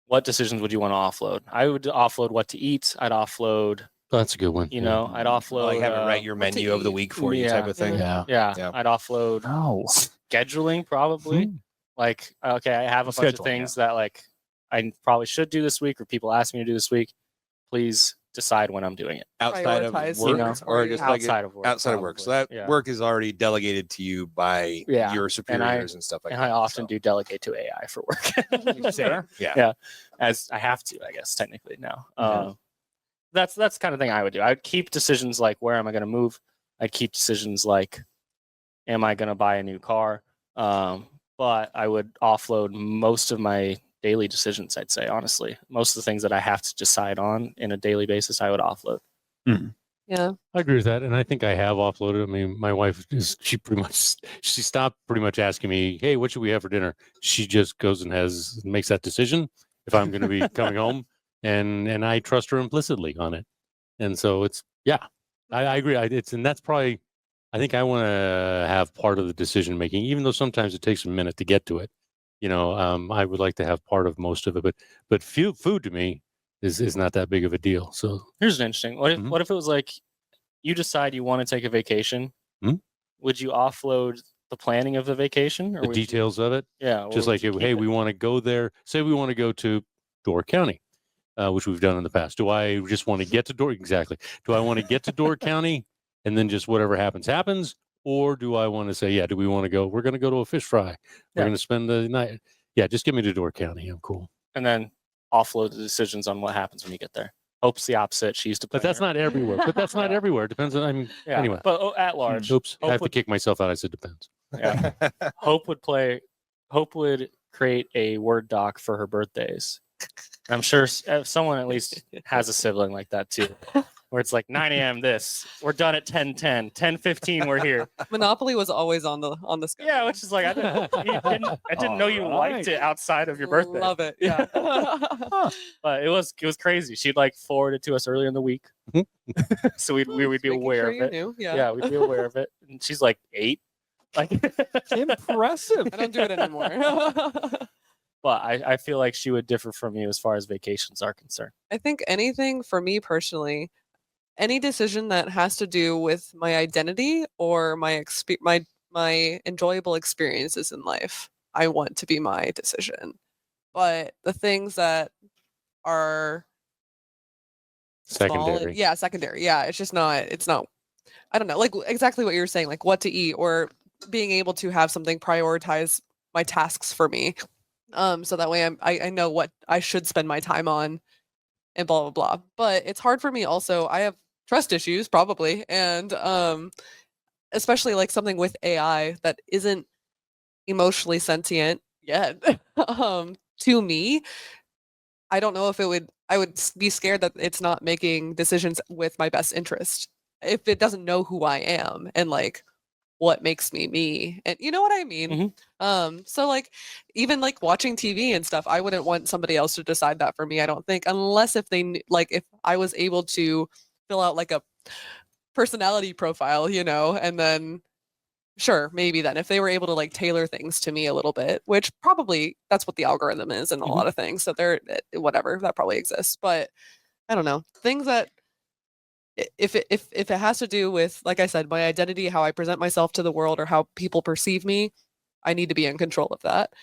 What decisions would you want to offload? I would offload what to eat. I'd offload. Oh, that's a good one. I'd offload. Like have it write your what to menu of the eat. week for you type of thing. Yeah. Yeah, Yeah. I'd offload no. scheduling probably. Like, okay, I have a bunch of Scheduling, things that, like, I probably should do this week, or people ask me to do this week. Please decide when I'm doing it. Outside of Prioritize work things or for just you. like Outside of work. outside of work. So probably. that work is already delegated to you by Yeah. your superiors and stuff like And that. I often So, do delegate to AI for work. Fair. Yeah. As I have to, I guess, technically now. Yeah. That's the kind of thing I would do. I would keep decisions like, where am I going to move? I'd keep decisions like, am I going to buy a new car? But I would offload most of my daily decisions, I'd say, honestly. Most of the things that I have to decide on in a daily basis, I would offload. Yeah, Yeah. I agree with that, and I think I have offloaded. I mean, my wife she stopped pretty much asking me, "Hey, what should we have for dinner?" She just goes and makes that decision if I'm going to be coming home, and I trust her implicitly on it. And so I agree. And that's probably I think I want to have part of the decision making, even though sometimes it takes a minute to get to it. I would like to have part of most of it, but food to me is not that big of a deal. So Here's an interesting. What if Mhm. what if it was like you decide you want to take a vacation? Mhm. Would you offload the planning of the vacation, or the would you- details of it, yeah, or just would like, you keep hey, it? we want to go there. Say we want to go to Door County, which we've done in the past. Do I just want to get to Door? Exactly. Do I want to get to Door County and then just whatever happens? Or do I want to say, yeah, do we want to go? We're going to go to a fish fry. We're Yeah. going to spend the night. Yeah, just get me to Door County. I'm cool. And then offload the decisions on what happens when you get there. Hope's the opposite. She used to. But that's not everywhere. Everywhere. Depends on. Yeah. Anyway. But at large, Oops. I Hope have to would, kick myself out. I said depends. yeah. Hope would create a Word doc for her birthdays. I'm sure someone at least has a sibling like that too, where it's like 9 a.m. this, we're done at 10:10, 10:15 we're here. Monopoly was always on the schedule. Yeah, which is like I didn't know you liked it outside of your birthday. Love it. Yeah. But it was crazy. She'd like forward it to us earlier in the week, so we would be Making aware sure of you it. knew. Yeah, we'd be aware of it. And she's like 8. Like Impressive. I don't do it anymore. but I feel like she would differ from you as far as vacations are concerned. I think anything for me personally, any decision that has to do with my identity or my enjoyable experiences in life, I want to be my decision. But the things that are small Secondary. yeah, secondary. Yeah, it's not I don't know, like exactly what you're saying, like what to eat or being able to have something prioritize my tasks for me. So that way I know what I should spend my time on and blah blah blah. But it's hard for me also. I have trust issues probably, and especially like something with AI that isn't emotionally sentient yet. To me, I don't know if I would be scared that it's not making decisions with my best interest if it doesn't know who I am and like what makes me me, and you know what I mean. So like even like watching TV and stuff, I wouldn't want somebody else to decide that for me, I don't think, unless if like if I was able to fill out like a personality profile, and then sure, maybe then if they were able to like tailor things to me a little bit, which probably that's what the algorithm is in a lot of things, so they're whatever, that probably exists. But I don't know, things that if it has to do with, like I said, my identity, how I present myself to the world or how people perceive me, I need to be in control of that.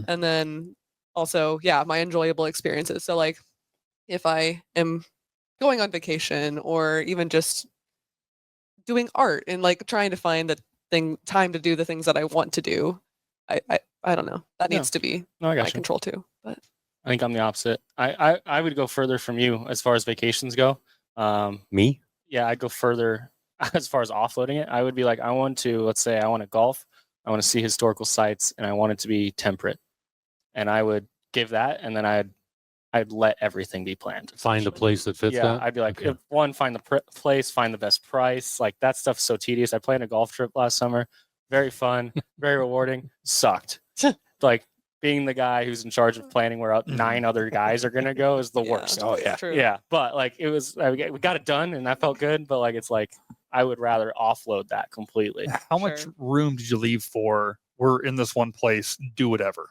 And then also, yeah, my enjoyable experiences. So like if I am going on vacation or even just doing art and like trying to find the time to do the things that I want to do, I don't know. That Yeah. needs to be No, I got my you. control too. But I think I'm the opposite. I would go further from you as far as vacations go. Me? Yeah, I'd go further as far as offloading it. I would be like, let's say I want to golf, I want to see historical sites, and I want it to be temperate. And I would give that, and then I'd let everything be planned. Find a place that fits Yeah, that? I'd be like, Okay. find the place, find the best price. Like that stuff's so tedious. I planned a golf trip last summer. Very fun, very rewarding. Sucked. Like being the guy who's in charge of planning where 9 other guys are gonna go is the yeah, worst. Oh yeah. true. Yeah, but like we got it done, and that felt good. But like it's like I would rather offload that completely. How much Sure. room did you leave for we're in this one place, do whatever?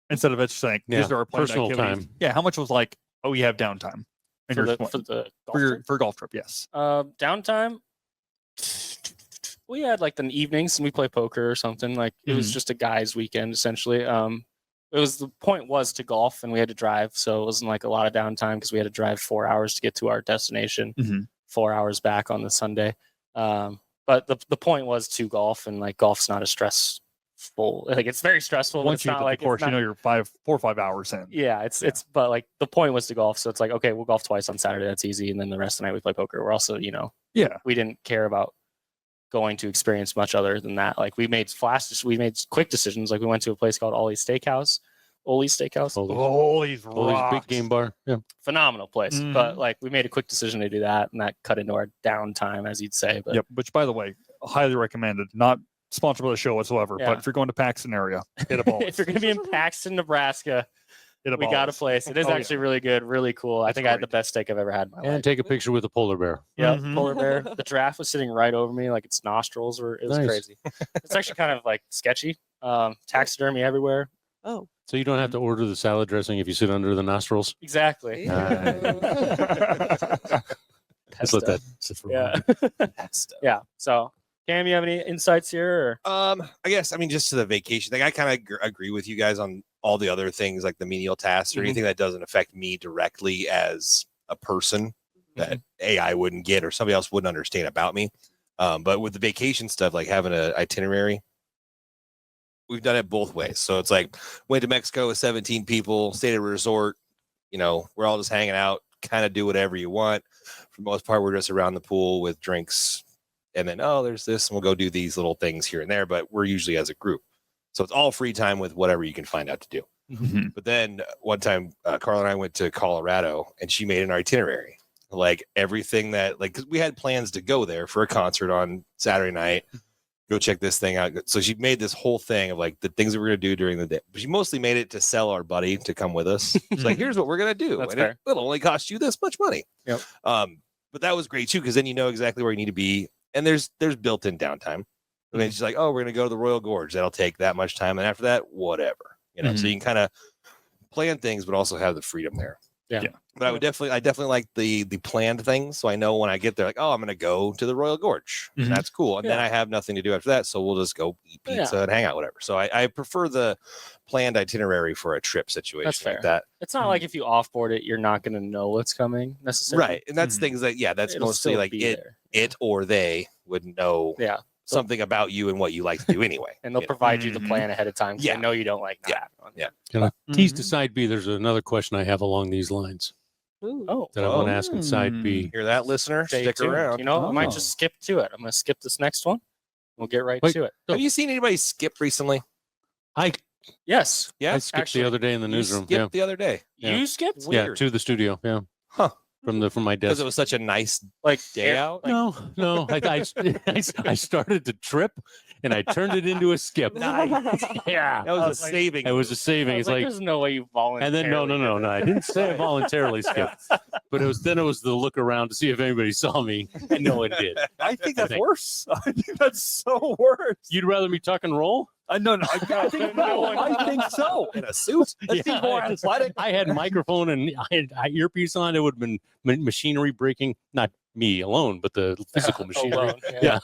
Instead of it just saying, Yeah, these are our planned personal activities. time. Yeah, how much was like, oh, you have downtime and For you're the golf for your trip? for a golf trip, yes. Downtime. We had like the evenings and we play poker or something. Like it was just a guys' weekend essentially. The point was to golf, and we had to drive, so it wasn't like a lot of downtime because we had to drive 4 hours to get to our destination, 4 hours back on the Sunday. But the point was to golf, and like golf's not as stressful. Like it's very stressful. But Once it's you not hit like the course, it's not, you're 4 or 5 hours in. yeah, it's but like the point was to golf, so it's like okay, we'll golf twice on Saturday. That's easy, and then the rest of the night we play poker. We're also Yeah. we didn't care about going to experience much other than that. Like we made quick decisions. Like we went to a place called Ollie's Steakhouse, Oli's Steakhouse. Holy Oli's Big Game Bar. Yeah. Phenomenal place. But like we made a quick decision to do that, and that cut into our downtime, as you'd say. But Yep. Which, by the way, highly recommended. Not sponsored by the show whatsoever. Yeah. But if you're going to Paxton area, hit a ball. if you're going to be in Paxton, Nebraska, Hit a we got a Balls. place. It is Oh, yeah. actually really good, really cool. I It's think I had the great. best steak I've ever had in my And life. take a picture with a polar bear. Yeah, Mhm. polar bear. The giraffe was sitting right over me, like its nostrils were. It was Nice. crazy. It's actually kind of like sketchy. Taxidermy everywhere. Oh, So you don't have to order the salad dressing if you sit under the nostrils. Exactly. Just let that sit for a Yeah. while. Yeah. So, Cam, you have any insights here? Or? I guess, I mean, just to the vacation thing, I kind of agree with you guys on all the other things like the menial tasks or anything that doesn't affect me directly as a person that AI wouldn't get or somebody else wouldn't understand about me. But with the vacation stuff, like having an itinerary, we've done it both ways. So it's like went to Mexico with 17 people, stayed at a resort, you know, we're all just hanging out, kind of do whatever you want. For the most part, we're just around the pool with drinks. And then, oh, there's this, and we'll go do these little things here and there, but we're usually as a group. So it's all free time with whatever you can find out to do. Mhm. But then one time, Carl and I went to Colorado, and she made an itinerary, like everything that, like, 'cause we had plans to go there for a concert on Saturday night, go check this thing out. So she made this whole thing of like the things that we're gonna do during the day. But she mostly made it to sell our buddy to come with us. It's like, here's what we're gonna do, That's and it'll only cost you this much money. Yep. But that was great too, because then you know exactly where you need to be, and there's built-in downtime. And then she's like, oh, we're gonna go to the Royal Gorge. That'll take that much time, and after that, whatever. You know, so you can kind of plan things, but also have the freedom there. Yeah. But I definitely like the planned things. So I know when I get there, like, oh, I'm gonna go to the Royal Gorge. Mhm. That's cool. And then Yeah. I have nothing to do after that. So we'll just go eat pizza and hang out, whatever. So I prefer the planned itinerary for a trip situation That's like that. It's not like if you offboard it, you're not going to know what's coming necessarily. Right. And that's Mhm. things that, that's It'll mostly still like be there. it or they would know Yeah. something about you and what you like to do anyway. And they'll you know? provide you the Mhm. plan ahead of time. 'Cause Yeah. They know you don't like Yeah. that. One. Yeah. Can I tease to Mhm. side B? There's another question I have along these lines ooh. Oh. that I want to ask in side B. Hear that, listener? Stay Stick tuned. around. You know, I might Oh. just skip to it. I'm going to skip this next one. We'll get right Wait. to it. Have you seen anybody skip recently? I Yes. Yeah. I skipped actually, the other day in the You newsroom. skipped Yeah. the other day. Yeah. You skipped? Yeah, Weird. to the studio. Yeah. Huh. From my Because desk. it was such a nice Like day out. Like, No. I started to trip, and I turned it into a skip. Yeah. That was a saving. It was a saving. I It's was like, there's no way you voluntarily. and then no. I didn't say I voluntarily skipped, but it was the look around to see if anybody saw me, and no one did. I think I that's think- worse. I think that's so worse. You'd rather me tuck and roll? No, I think I think so. in a suit. That seems more athletic. I had microphone and I had earpiece on. It would have been machinery breaking, not me alone, but the physical machinery. Alone, Yeah.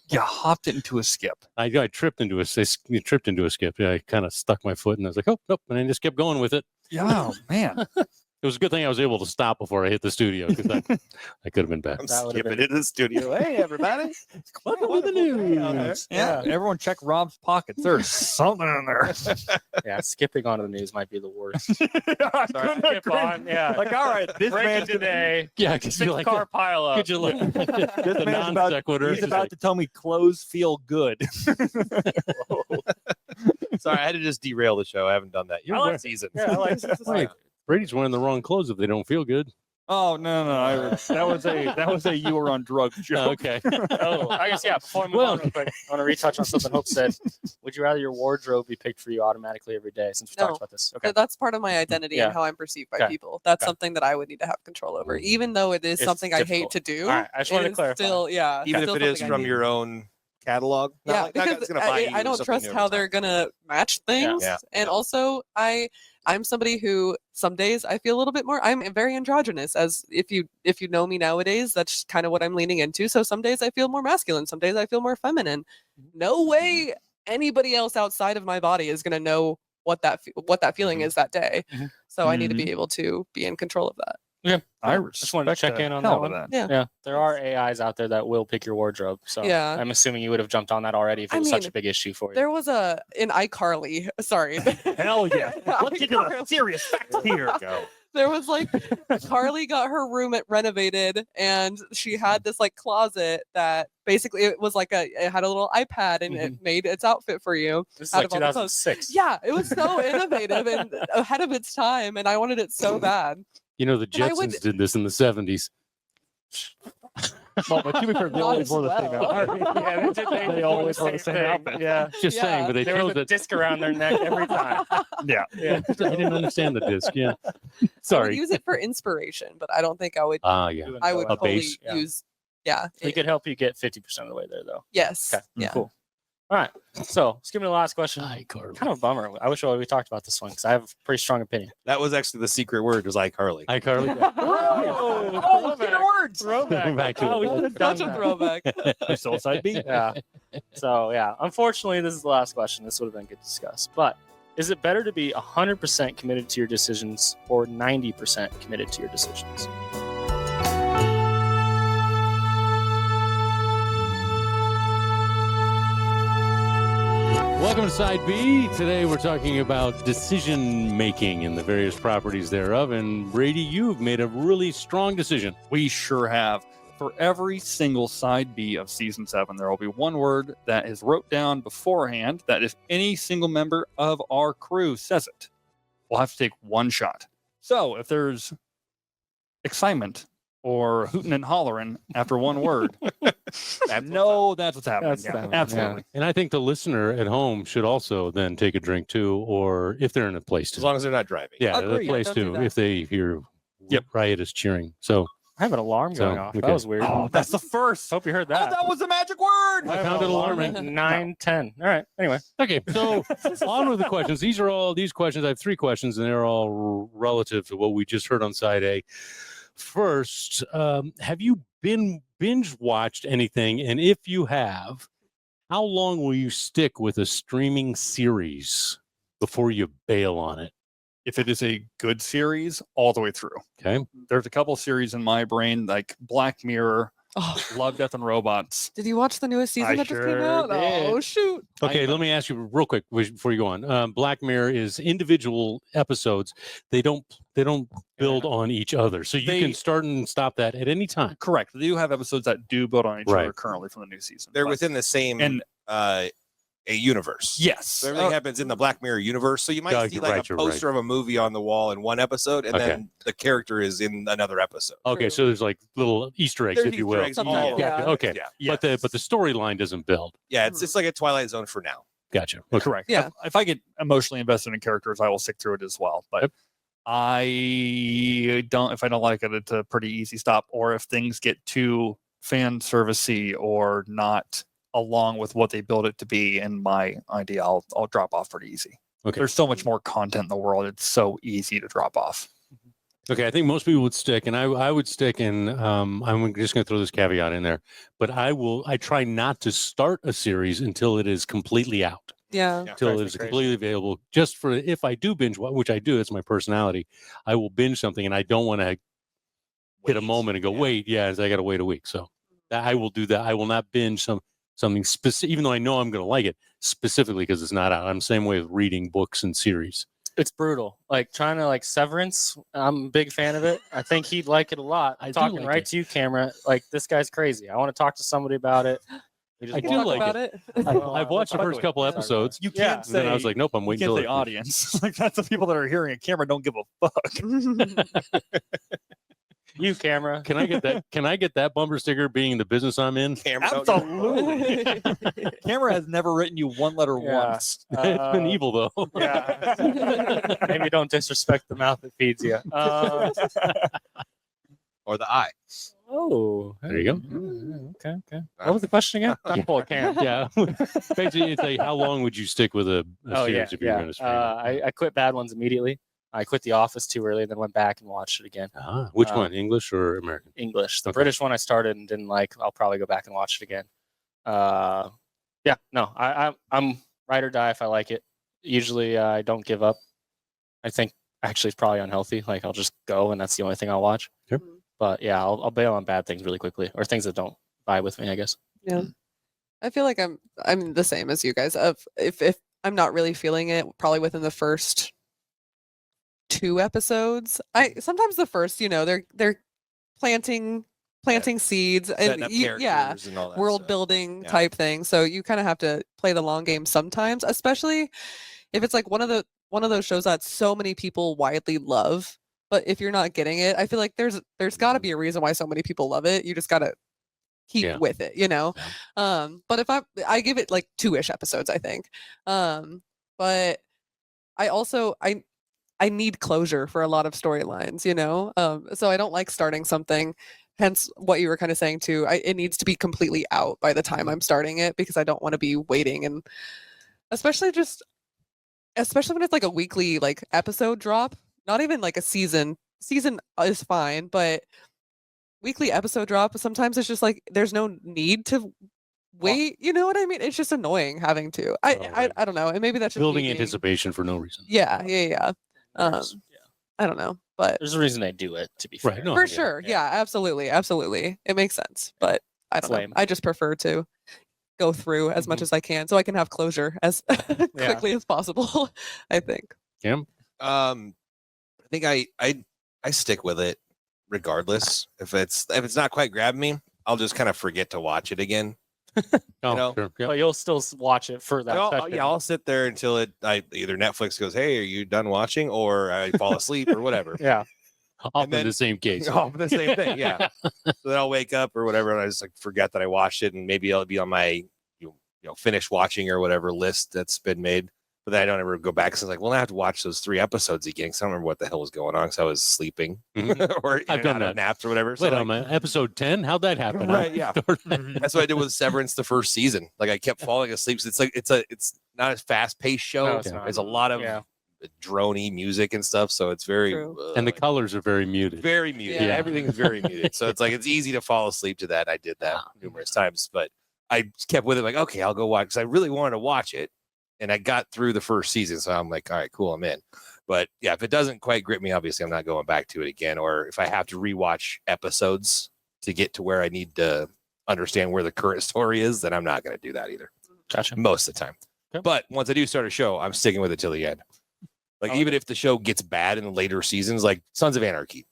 You hopped into a skip. I tripped into a skip. Yeah, I kind of stuck my foot, and I was like, oh, nope, and I just kept going with it. Yeah, man. It was a good thing I was able to stop before I hit the studio, because I could have been bad. I'm That would've skipping been- into the studio. Hey, everybody. Welcome to the news. Yeah, everyone check Rob's pockets. There's something in there. Yeah, skipping onto the news might be the worst. I Sorry, couldn't skip agree. on. Yeah. Like, all right, this Breaking man's today. Yeah, could you like Car pile up. could you look This the man's non about, sequitur? he's about to tell me clothes feel good. Sorry, I had to just derail the show. I haven't done that. You're I like one season. Yeah, I like Wait, Brady's wearing the wrong clothes if they don't feel good. Oh no! That was a you were on drugs joke. Okay. Oh, I guess yeah. Before I move on, real quick, I want to retouch on something Hope said. Would you rather your wardrobe be picked for you automatically every day? Since we No. talked about this, okay. That's part of my identity Yeah. and how I'm perceived by Okay. people. That's Okay. something that I would need to have control over, even though it is It's something I hate difficult. to do. All right, I just wanted it to is clarify. Still, yeah, Even if still it is something I from need. your own catalog. Not Yeah, like, not because it's gonna buy you I don't something trust new how every they're time. gonna match things, Yeah. and Yeah. also I'm somebody who some days I feel a little bit more. I'm very androgynous, as if you know me nowadays, that's kind of what I'm leaning into. So some days I feel more masculine, some days I feel more feminine. No way anybody else outside of my body is gonna know what that feeling is that day. Mhm. So I need to be able to be in control of that. I Just wanted to check in on hell that out of one. that. Yeah. There are AIs out there that will pick your wardrobe. So Yeah. I'm assuming you would have jumped on that already if it I was such mean, a big issue for you. There was in iCarly. Sorry. Hell yeah! Let's get to the iCarly. serious facts here. Go. There was like Carly got her room renovated, and she had this like closet that basically it was like it had a little iPad and it made its outfit for you. This is out like of all the clothes. 2006. Yeah, it was so innovative and ahead of its time, and I wanted it so bad. You know, the And I would- Jetsons did this in the 70s. Well, but to be fair, they Not always as wore the same well. outfit. Yeah, They always wore the same outfit. Yeah. Just saying, but they There was chose a it. disc around their neck every time. Yeah. Yeah. I didn't understand the disc. Yeah. I would Sorry. use it for inspiration, but I don't think I would. Ah, yeah. I would A fully base? Yeah. use. Yeah. It could help you get 50% of the way there, though. Yes. Okay. Yeah. Cool. All right. So, skipping to the last question. Hi, Carly. Kind of a bummer. I wish we talked about this one because I have a pretty strong opinion. That was actually the secret word, was iCarly. Hi, Carly. Oh, words. throwback. Back to Oh, we it. should have done Such a that. throwback. You still side B? Yeah. So, yeah. Unfortunately, this is the last question. This would have been good to discuss. But is it better to be 100% committed to your decisions or 90% committed to your decisions? Welcome to Side B. Today we're talking about decision making and the various properties thereof. And Brady, you've made a really strong decision. We sure have. For every single side B of season 7, there will be one word that is wrote down beforehand that if any single member of our crew says it, we'll have to take one shot. So if there's excitement or hooting and hollering after one word, that's what's happening. That's Yeah, happening, absolutely. And I think the listener at home should also then take a drink too, or if they're in a place to. As long as they're not driving. Yeah, the Agreed. place Don't do too, that. if they hear Yep. riotous cheering. So I have an alarm So, going off. okay. That was weird. Oh, that's the first. Hope you heard Oh, that. that was the magic word. I found it alarming. 9:10. All right. Anyway. Okay, so on with the questions. These questions. I have 3 questions, and they're all relative to what we just heard on side A. First, have you been binge watched anything? And if you have, how long will you stick with a streaming series before you bail on it? If it is a good series, all the way through. Okay. There's a couple series in my brain, like Black Mirror, Oh, Love, Death, and Robots. did you watch the newest season I that just came sure out? did. Oh shoot! Okay, let me ask you real quick before you go on. Black Mirror is individual episodes. They don't build on each other, so you They- can start and stop that at any time. Correct. They do have episodes that do build on each Right. other currently from the new season. They're but- within the same and a universe. yes, So everything happens in the Black Mirror universe. So you might Yeah, see you're like right, a you're poster of a movie on the wall in one episode, and Okay. then the character is in another episode. Okay, True. so there's like little Easter eggs, There's if you Easter will. eggs all Gotcha. over it. Okay, Yeah. but the storyline doesn't build. Yeah, it's like a Twilight Zone for now. Gotcha. Okay. correct. Yeah. If I get emotionally invested in characters, I will stick through it as well. But Yep. I don't. If I don't like it, it's a pretty easy stop. Or if things get too fan servicey or not along with what they build it to be in my idea, I'll drop off pretty easy. Okay. There's so much more content in the world. It's so easy to drop off. Okay, I think most people would stick, and I would stick, and I'm just going to throw this caveat in there, but I try not to start a series until it is completely out, Yeah. until it is completely available. Just for if I do binge, which I do, it's my personality. I will binge something, and I don't want to hit a moment and go, wait, I got to wait a week. So I will do that. I will not binge something specific, even though I know I'm going to like it specifically because it's not out. I'm the same way with reading books and series. It's brutal. Like trying to like Severance. I'm a big fan of it. I think he'd like it a lot. I I'm do talking like right it. to you, camera. Like this guy's crazy. I want to talk to somebody about it. We just I We do can walk- talk like about it. I've watched the by the first way, couple sorry, go episodes. You Yeah. can't And then say. I was like, nope, I'm you waiting can't till say it- audience. Like that's the people that are hearing a camera don't give a fuck. You, camera. Can I get that? Can I get that bumper sticker? Being the business I'm in, Camera don't- Absolutely. Camera has never written you one letter Yeah. once. it's been evil though. Yeah. Maybe don't disrespect the mouth that feeds you. or the eye. Oh, There you go. Okay. What was the question again? I'm full of cam. Yeah, basically, it's like how long would you stick with a Oh series yeah, if you're yeah. going to stream? I quit Bad Ones immediately. I quit The Office too early, and then went back and watched it again. Which um, one, English or American? English. The Okay. British one I started and didn't like. I'll probably go back and watch it again. Yeah, no, I'm ride or die if I like it. Usually I don't give up. I think actually it's probably unhealthy. Like I'll just go and that's the only thing I'll watch. Sure. But yeah, I'll bail on bad things really quickly or things that don't vibe with me, I guess. Yeah. I feel like I'm the same as you guys. Of if I'm not really feeling it, probably within the first 2 episodes. I sometimes the first, they're planting seeds Setting and up yeah, characters and all that world stuff. building Yeah. type thing. So you kind of have to play the long game sometimes, especially if it's like one of those shows that so many people widely love. But if you're not getting it, I feel like there's got to be a reason why so many people love it. You just got to keep Yeah. with it, But if I give it like 2-ish episodes, I think. But I also I need closure for a lot of storylines, so I don't like starting something. Hence what you were kind of saying too. It needs to be completely out by the time I'm starting it, because I don't want to be waiting, and especially when it's like a weekly like episode drop, not even like a season is fine, but weekly episode drop, sometimes it's just like there's no need to wait, you know what I mean? It's just annoying having to. I don't know, and maybe that's just me Building being- anticipation for no reason. Yeah. There's- I don't know, but There's a reason they do it, to be fair. Right, no, for yeah, sure, yeah, absolutely, it makes sense. But I don't know. Lame. I just prefer to go through as much as I can, so I can have closure as quickly as possible. I think. I think I stick with it regardless. If it's not quite grabbing me, I'll just kind of forget to watch it again. Oh, know? sure. Yeah. But you'll still watch it for that. I'll sit there until either Netflix goes, "Hey, are you done watching?" or I fall asleep or whatever. Yeah. Often then- the same case. Oh, the same thing, yeah. So then I'll wake up or whatever, and I just like forget that I watched it, and maybe it'll be on my finish watching or whatever list that's been made. But then I don't ever go back because I was like, well, I have to watch those 3 episodes again because I don't remember what the hell was going on because I was sleeping or I've done that. naps or whatever. Wait, So on episode 10? How'd that happen? Right, yeah. That's what I did with Severance the first season. Like I kept falling asleep. So it's not a fast paced show. No, it's not. There's a lot of droney music and stuff, so it's very True. And the colors are very muted. very muted. Yeah. Everything's very muted. So it's like it's easy to fall asleep to that. I did that numerous times, but I kept with it. Like, okay, I'll go watch because I really wanted to watch it, and I got through the first season, so I'm like, all right, cool, I'm in. But yeah, if it doesn't quite grip me, obviously I'm not going back to it again. Or if I have to rewatch episodes to get to where I need to understand where the current story is, then I'm not going to do that either. Gotcha. Most of the time. Okay. But once I do start a show, I'm sticking with it till the end. Like even if the show gets bad in the later seasons, like Sons of Anarchy,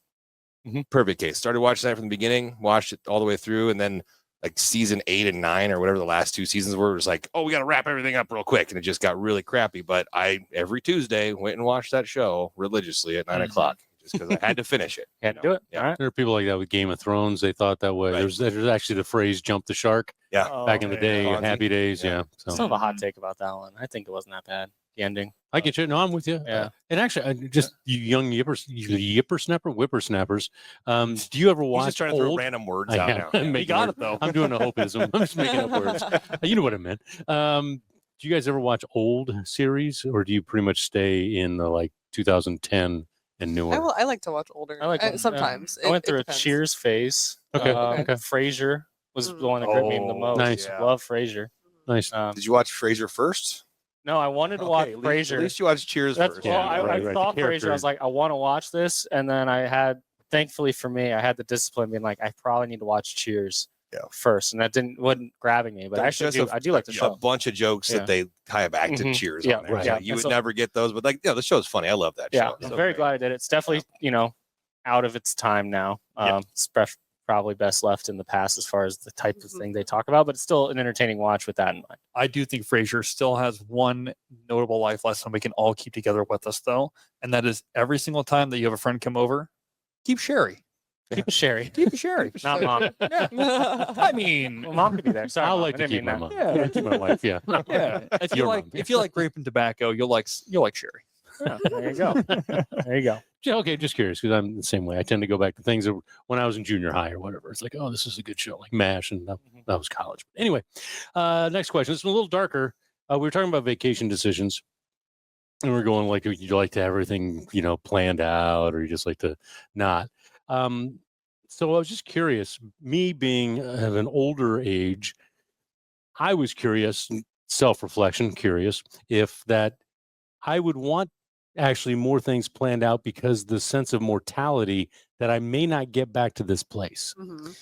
perfect case. Started watching that from the beginning, watched it all the way through, and then like season 8 and 9 or whatever the last 2 seasons were, it was like, oh, we got to wrap everything up real quick, and it just got really crappy. But I every Tuesday went and watched that show religiously at 9 o'clock just because I had to finish it. Had to do it. Yeah. All right. There are people like that with Game of Thrones. They thought that way. Right. There's actually the phrase "jump the shark" Yeah. back in the day, Fonzie. Happy Days. Yeah. Yeah. Still So have a hot take about that one. I think it wasn't that bad. The ending. I get you. No, I'm with you. Yeah. And actually, just you young whippersnappers. Do you ever He's watch just trying to throw old? random words I out am. now. I'm Yeah. making got words. it, though. I'm doing a hopism. I'm just making up words. You know what I meant. Do you guys ever watch old series, or do you pretty much stay in the like 2010 and newer? I like to watch older. I like them, yeah. sometimes. I went It through a depends. Cheers phase. Okay. Okay. Frasier was the one that gripped me the Oh, most. nice. Yeah. Love Frasier. Nice. Did you watch Frasier first? No, I wanted to watch Okay, Frasier. At least you watched Cheers That's first. well, Yeah, I right, thought the Frasier. character. I was like, I want to watch this, and then I had, thankfully for me, I had the discipline being like, I probably need to watch Cheers first, and that wasn't grabbing me. But There's actually, just I do like the a show. bunch of jokes Yeah. that they tie back to Mhm. Cheers Yeah, on there. right. So Yeah. you And would so- never get those, but like, the show's funny. I love that Yeah, show. I'm So very great. glad I did it. It's definitely out of its time now. Yeah. It's probably best left in the past as far as the type of thing they talk about, but it's still an entertaining watch with that in mind. I do think Frasier still has one notable life lesson we can all keep together with us, though, and that is every single time that you have a friend come over, keep sherry. Keep a sherry. Keep a sherry. Not mom. I mean, Well, mom could be there. Sorry, I'll Mom, like I to didn't keep mean my that. mom. Yeah. Yeah, keep my wife. Yeah. yeah. If you Your like, mom. if you like grape and tobacco, you'll like sherry. Yeah, there you go. There you go. Yeah, okay, just curious because I'm the same way. I tend to go back to things that when I was in junior high or whatever. It's like, oh, this is a good show, like MASH, and that was college. But anyway, next question. This is a little darker. We were talking about vacation decisions, and we're going like, you like to have everything, planned out, or you just like to not. So I was just curious. Me being of an older age, I was curious, self-reflection, curious if that I would want actually more things planned out because the sense of mortality that I may not get back to this place. Mhm.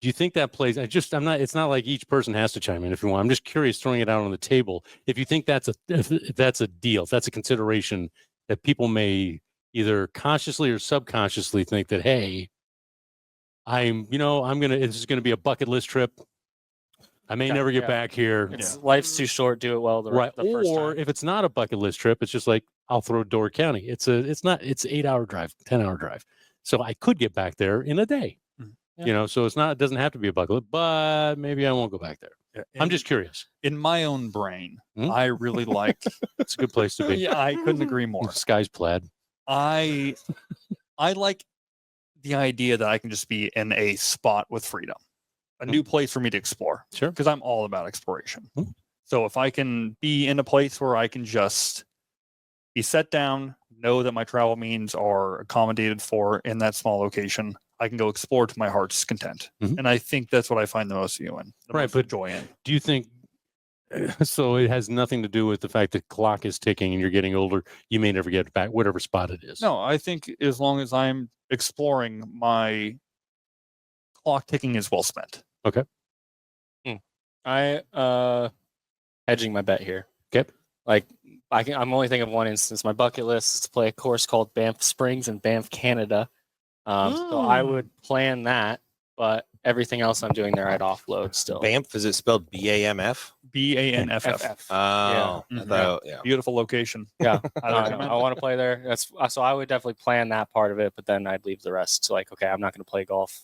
Do you think that plays? It's not like each person has to chime in if you want. I'm just curious, throwing it out on the table. If you think if that's a deal, if that's a consideration that people may either consciously or subconsciously think that, hey, this is gonna be a bucket list trip. I may never get back here. Life's too short. Do it well the first Or time. if it's not a bucket list trip, it's just like I'll throw Door County. It's 8-hour drive, 10-hour drive. So I could get back there in a day. Yeah. So it doesn't have to be a bucket list, but maybe I won't go back there. Yeah, I'm just curious. In my own brain, I really like. It's a good place to be. Yeah, I couldn't agree more. Sky's plaid. I like the idea that I can just be in a spot with freedom, a new place for me to explore. Sure. Because I'm all about exploration. So if I can be in a place where I can just be set down, know that my travel means are accommodated for in that small location, I can go explore to my heart's content. And I think that's what I find the most joy in. Do you think so? It has nothing to do with the fact that clock is ticking and you're getting older. You may never get back whatever spot it is. No, I think as long as I'm exploring, my clock ticking is well spent. Okay. I hedging my bet here. Okay. Like I'm only thinking of one instance. My bucket list is to play a course called Banff Springs in Banff, Canada. So I would plan that, but everything else I'm doing there, I'd offload still. Banff, is it spelled BAMF? BANFF. Oh, Beautiful location. Yeah, I I want to play there. So I would definitely plan that part of it, but then I'd leave the rest. So okay, I'm not going to play golf.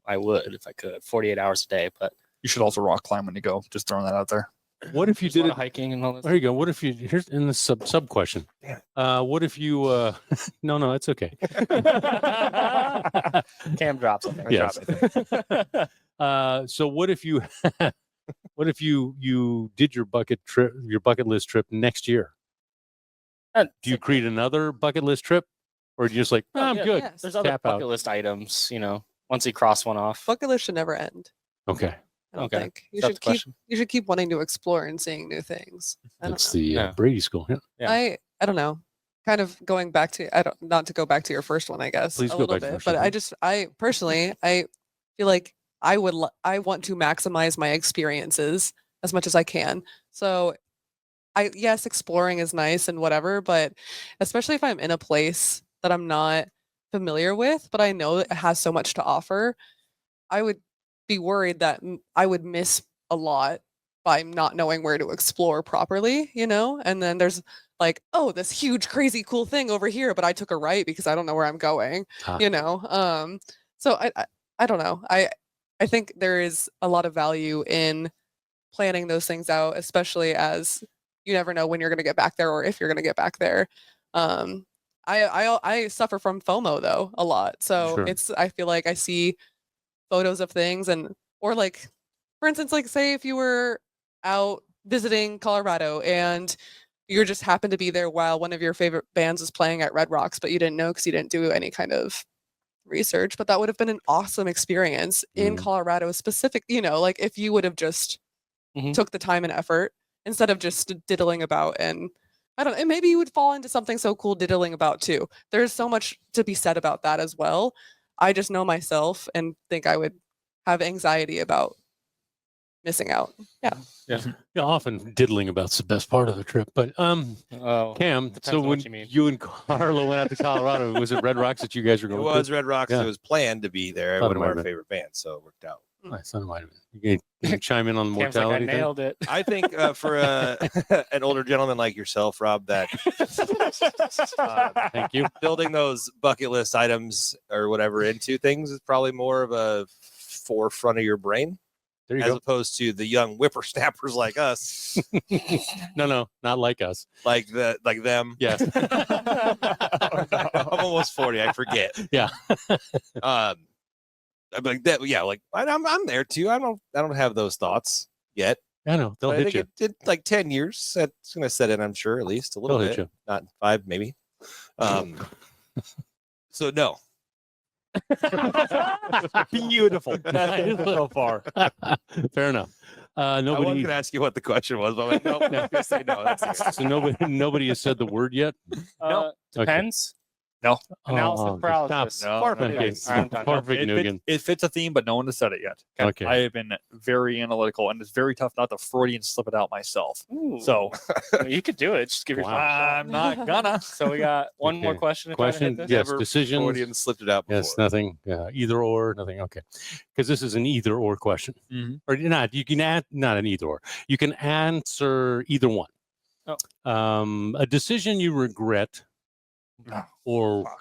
I would if I could, 48 hours a day, but you should also rock climb when you go. Just throwing that out there. What if you did did hiking and all this? There you go. What if you here's in the sub question? What if you no, it's okay. Cam drops it. Yes. So what if you did your bucket list trip next year? Do you create another bucket list trip, or do you just like I'm good? Yes. There's other bucket list items, once you cross one off. Bucket list should never end. Okay. I don't think you should keep wanting to explore and seeing new things. That's the Brady School. Yeah. I don't know. Kind of going back to not to go back to your first one, I guess. Please go back to first but one. I personally I feel like I want to maximize my experiences as much as I can. So yes, exploring is nice and whatever, but especially if I'm in a place that I'm not familiar with, but I know it has so much to offer, I would be worried that I would miss a lot by not knowing where to explore properly, and then there's like, oh, this huge crazy cool thing over here, but I took a right because I don't know where I'm going, so I don't know. I think there is a lot of value in planning those things out, especially as you never know when you're going to get back there or if you're going to get back there. I suffer from FOMO though a lot, so Sure. I feel like I see photos of things or like, for instance, like say if you were out visiting Colorado and you just happened to be there while one of your favorite bands was playing at Red Rocks, but you didn't know because you didn't do any kind of research, but that would have been an awesome experience in Colorado specific, like if you would have just took the time and effort instead of just diddling about, and I don't know, and maybe you would fall into something so cool diddling about too. There's so much to be said about that as well. I just know myself and think I would have anxiety about missing out. Yeah. Often diddling about's the best part of the trip. But Cam, so when you and Carlo went out to Colorado, was it Red Rocks that you guys were going? It was Red Rocks. It was planned to be there. One of our favorite bands, so it worked out. Nice. Might have been. You can chime in on the Cam's mortality. I nailed it. I think for an older gentleman like yourself, Rob, that thank you. Building those bucket list items or whatever into things is probably more of a forefront of your brain. There you as go. opposed to the young whippersnappers like us. No, not like us. Like them. Yes. I'm almost 40. I forget. Yeah. I'm like that. Yeah. Like I'm there too. I don't have those thoughts yet. I know they'll hit you. It like 10 years. That's going to set in. I'm sure at least a little They'll bit. hit you. Not 5, maybe. So no. Beautiful. So far. Fair enough. I was Nobody going to ask you what the question was, but I'm like, nope, I'm going to say no. That's so nobody has said the word yet. Depends. Analysis Oh, paralysis. stop. No, Perfect. no, Okay, it's- all right, I'm done. Perfect, It Nugan. fits a theme, but no one has said it yet. Okay. I have been very analytical, and it's very tough not to Freudian slip it out myself. Ooh. So Well, you could do it. Just give yourself a shot. I'm not gonna. So we got one more Okay. question. To try to hit Question? this? Yes. Never Decisions. Freudian slipped it out before. Yes. Nothing. Either or. Nothing. Okay. Because this is an either or question, Mhm. or not. You can add not an either or. You can answer either one. Oh. A decision you regret, Oh, or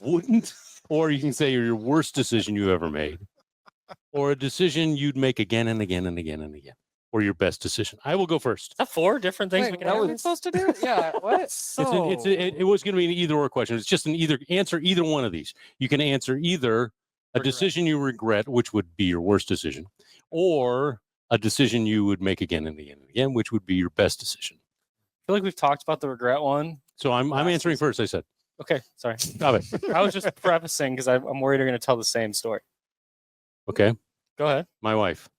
wouldn't, or you can say your worst decision you ever made, or a decision you'd make again and again and again and again, or your best decision. I will go first. Is that 4 different things Wait, we can what are answer? we supposed to do? Yeah, what? It was going to be an either or question. It's just an answer either one of these. You can answer either a Regret. decision you regret, which would be your worst decision, or a decision you would make again and again and again, which would be your best decision. I feel like we've talked about the regret one. So I'm Last answering season. first. I said, Okay, sorry. stop it. I was just prefacing because I'm worried you're going to tell the same story. Okay, Go ahead. my wife.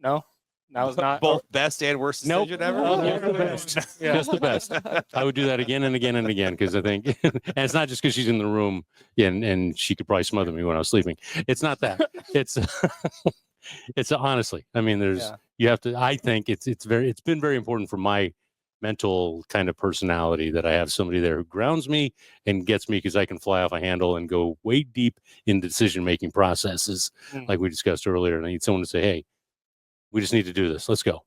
No, that was not. Both best and worst Nope. decision ever. Oh, Just the best. Yeah. Just the best. I would do that again and again and again because I think, and it's not just because she's in the room and she could probably smother me when I was sleeping. It's not that. It's it's honestly. I mean, Yeah. you have to. I think it's been very important for my mental kind of personality that I have somebody there who grounds me and gets me because I can fly off a handle and go way deep in decision making processes Mm. like we discussed earlier. And I need someone to say, "Hey, we just need to do this. Let's go."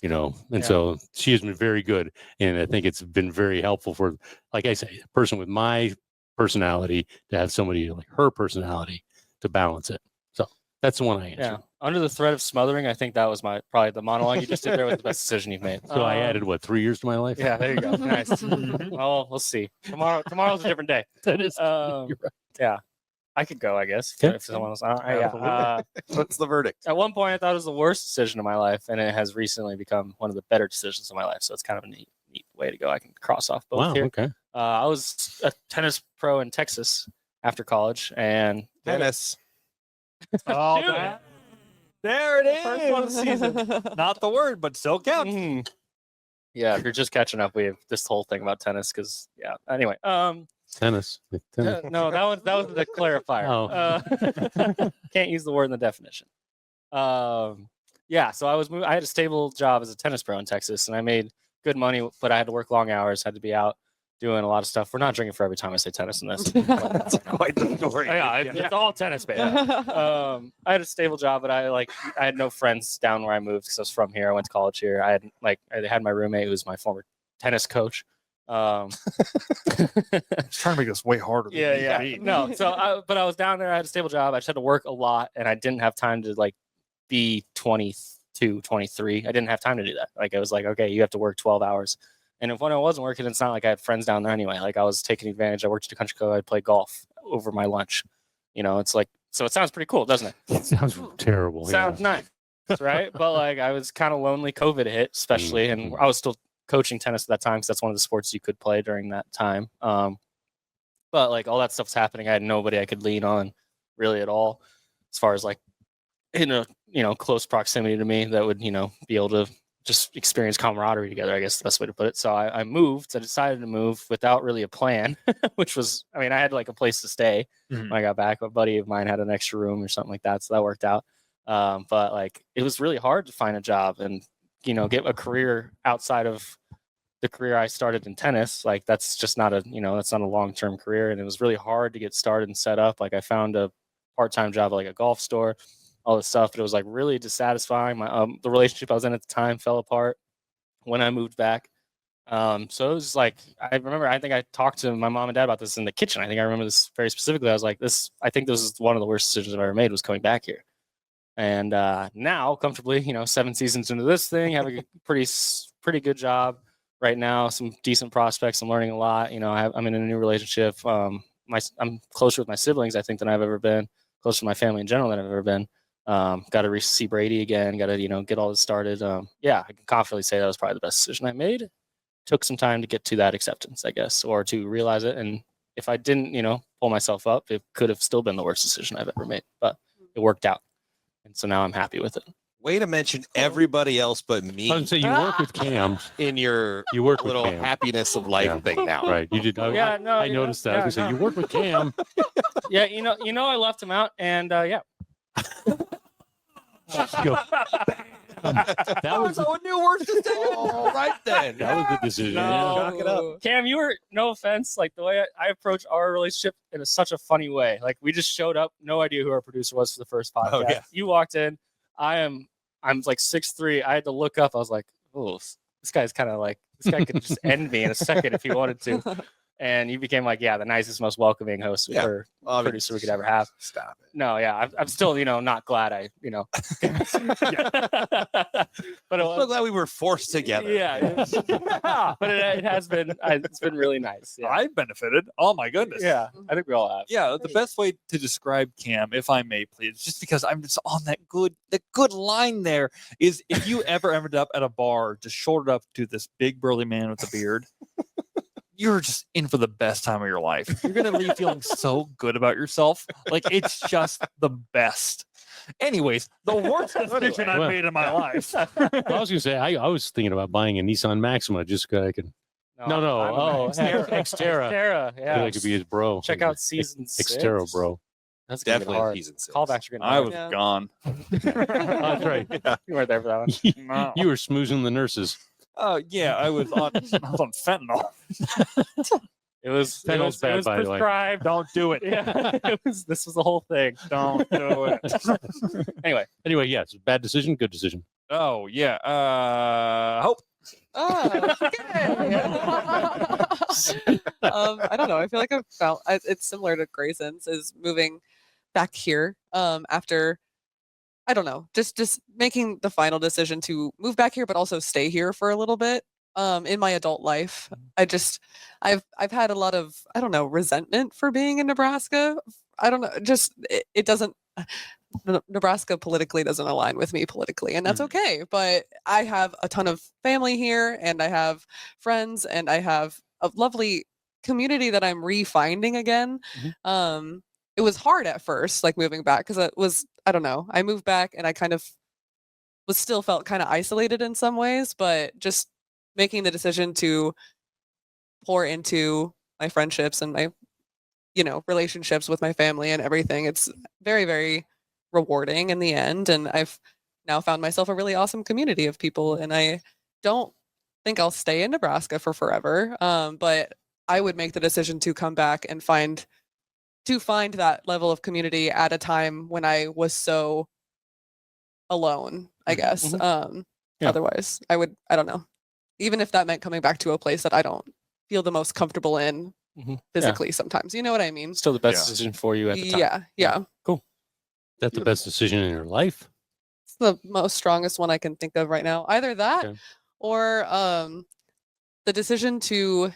And Yeah. so she has been very good. And I think it's been very helpful for, like I say, a person with my personality to have somebody like her personality to balance it. So that's the one I answered. Yeah. Under the threat of smothering, I think that was probably the monologue you just did there was the best decision you've made. So I added 3 years to my life? Yeah, there you go. Nice. Well, we'll see. Tomorrow's a different day. That is. Um, yeah, I could go. I guess Okay. if someone else. Yeah. What's the verdict? At one point, I thought it was the worst decision of my life, and it has recently become one of the better decisions of my life. So it's kind of a neat way to go. I can cross off both Wow. here. Okay. I was a tennis pro in Texas after college, and Dennis. Oh, Dude. man. There it is. First one of the season. Not the word, but still counts. Mhm. Yeah, if you're just catching up, we have this whole thing about tennis because Anyway, Tennis. no, that was the clarifier. Can't use the word in the definition. Yeah, so I had a stable job as a tennis pro in Texas, and I made good money, but I had to work long hours, had to be out doing a lot of stuff. We're not drinking for every time I say tennis in this. That's quite the story. Yeah, it's all tennis, man. I had a stable job, but I had no friends down where I moved because I was from here. I went to college here. I had my roommate who was my former tennis coach. Just trying to make this way harder. Than it Yeah. needs to be. No, but I was down there. I had a stable job. I just had to work a lot, and I didn't have time to be 22, 23. I didn't have time to do that. It was okay, you have to work 12 hours. And when I wasn't working, it's not like I had friends down there anyway. I was taking advantage. I worked at a country club. I'd play golf over my lunch. It's so it sounds pretty cool, doesn't it? It sounds terrible. Sounds nice, right? But I was kind of lonely. COVID hit, especially, and I was still coaching tennis at that time because that's one of the sports you could play during that time. But all that stuff's happening. I had nobody I could lean on really at all, as far as close proximity to me that would be able to just experience camaraderie together, I guess the best way to put it. So I moved. I decided to move without really a plan, which was, I had a place to stay when I got back. A buddy of mine had an extra room or something like that, so that worked out. But it was really hard to find a job and get a career outside of the career I started in tennis. That's just not that's not a long-term career, and it was really hard to get started and set up. I found a part-time job at a golf store, all this stuff, but it was really dissatisfying. My the relationship I was in at the time fell apart when I moved back. So it was I remember, I think I talked to my mom and dad about this in the kitchen. I think I remember this very specifically. I was like, I think this is one of the worst decisions I've ever made, was coming back here. And now comfortably, 7 seasons into this thing, have a pretty good job right now, some decent prospects. I'm learning a lot. I'm in a new relationship. I'm closer with my siblings, I think, than I've ever been, closer to my family in general than I've ever been. Got to see Brady again. Got to, get all this started. Yeah, I can confidently say that was probably the best decision I made. Took some time to get to that acceptance, I guess, or to realize it. And if I didn't, pull myself up, it could have still been the worst decision I've ever made. But it worked out, and so now I'm happy with it. Way to mention everybody else but me I was gonna say you work with Kahm. in your You work with little Kahm. happiness of life Yeah. thing now. Right. You did. Yeah, no, I noticed that. I was gonna say you work with Kahm. Yeah, I left him out, and yeah. Go. That was a new word to say. All right then. that was the decision. No. Yeah. Chalk it up. Cam, you were, no offense, like the way I approach our relationship in such a funny way. Like we just showed up, no idea who our producer was for the first podcast. Oh, yeah. You walked in. I'm like 6'3". I had to look up. I was like, oh, this guy's kind of like, this guy could just end me in a second if he wanted to. And you became like, yeah, the nicest, most welcoming host Yeah. or Well, I mean, producer we could ever have. Stop it. No, yeah, I'm still, not glad but it I'm was, so glad we were forced together. yeah, but it has been, it's been really nice. Yeah, I benefited. Oh my goodness. yeah, I think we all have. Yeah, the best way to describe Cam, if I may, please, just because I'm just on the good line there, is if you ever ended up at a bar just shouldered up to this big burly man with a beard, you're just in for the best time of your life. You're gonna leave feeling so good about yourself. Like it's just the best. Anyways, the worst decision I've Well, made in my life. I was gonna say I was thinking about buying a Nissan Maxima just so I could. No. Oh, Xterra. Xterra, yeah. I could be his bro. Check out season 6. Xterra, bro. That's gonna be Definitely hard. season 6. Callbacks are gonna. I was Yeah. gone. That's right. You weren't there for that one. No. You were smoozing the nurses. Oh yeah, I was on fentanyl. It was Fentanyl's bad, by the way. prescribed. Don't do it. Yeah, this was the whole thing. Don't do it. Anyway, yes, bad decision, good decision. Oh yeah. Hope. Oh, okay. I don't know. I feel like it's similar to Grayson's, is moving back here after, I don't know, just making the final decision to move back here, but also stay here for a little bit. In my adult life, I've had a lot of, I don't know, resentment for being in Nebraska. I don't know, just it doesn't. Nebraska politically doesn't align with me politically, and that's okay. But I have a ton of family here, and I have friends, and I have a lovely community that I'm refinding again. It was hard at first, like moving back, because it was, I don't know, I moved back and I kind of felt kind of isolated in some ways, but just making the decision to pour into my friendships and my, relationships with my family and everything. It's very, very rewarding in the end. And I've now found myself a really awesome community of people. And I don't think I'll stay in Nebraska for forever. But I would make the decision to come back and find that level of community at a time when I was so alone, I guess. Yeah. Otherwise, I don't know. Even if that meant coming back to a place that I don't feel the most comfortable in physically sometimes. You know what I mean? Still the best decision for you at the time. Yeah. Cool. That's the best decision in your life. It's the most strongest one I can think of right now. Either that Okay. or the decision to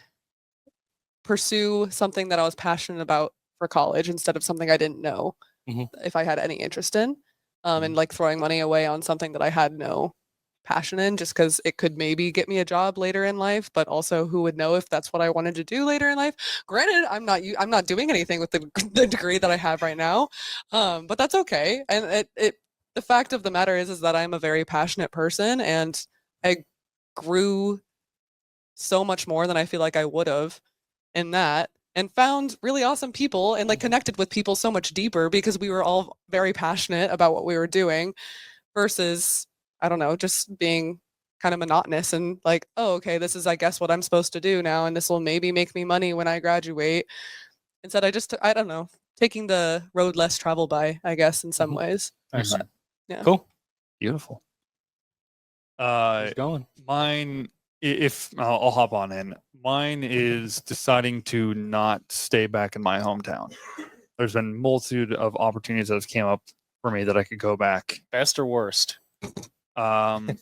pursue something that I was passionate about for college instead of something I didn't know if I had any interest in. And like throwing money away on something that I had no passion in, just because it could maybe get me a job later in life, but also who would know if that's what I wanted to do later in life. Granted, I'm not doing anything with the degree that I have right now, but that's okay. And the fact of the matter is that I'm a very passionate person, and I grew so much more than I feel like I would have in that, and found really awesome people and like connected with people so much deeper because we were all very passionate about what we were doing, versus, I don't know, just being kind of monotonous and like, oh, okay, this is, I guess, what I'm supposed to do now, and this will maybe make me money when I graduate. Instead, I don't know, taking the road less traveled by, I guess, in some ways. Nice. Yeah. Cool. Beautiful. Who's going? Mine, if I'll hop on in. Mine is deciding to not stay back in my hometown. There's been multitude of opportunities that have came up for me that I could go back. Best or worst? I'm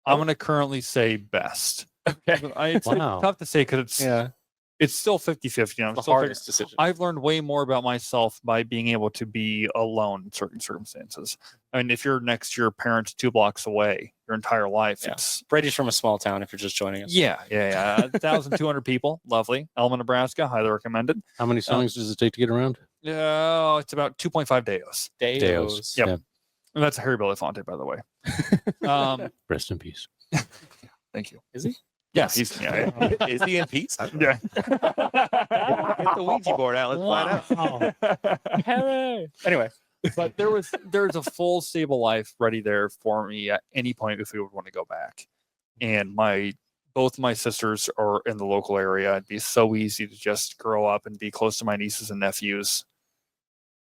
going to currently say best. Okay. It's Wow. tough to say because it's still 50-50. I'm The still hardest decision. I've learned way more about myself by being able to be alone in certain circumstances. I mean, if you're next to your parents 2 blocks away your entire life, it's Brady's from a small town. If you're just joining us. yeah. 1,200 people. Lovely. Elma, Nebraska. Highly recommended. How many songs does it take to get around? It's about 2.5 days. Deos. Yep. Yeah. And that's Harry Belafonte, by the way. Rest in peace. Thank you. Is he? Yeah, Yes. he's yeah. Is he in peace? Yeah. Get the Ouija board out. Let's find out. Harry. Anyway, But there's a full stable life ready there for me at any point if we would want to go back. And both my sisters are in the local area. It'd be so easy to just grow up and be close to my nieces and nephews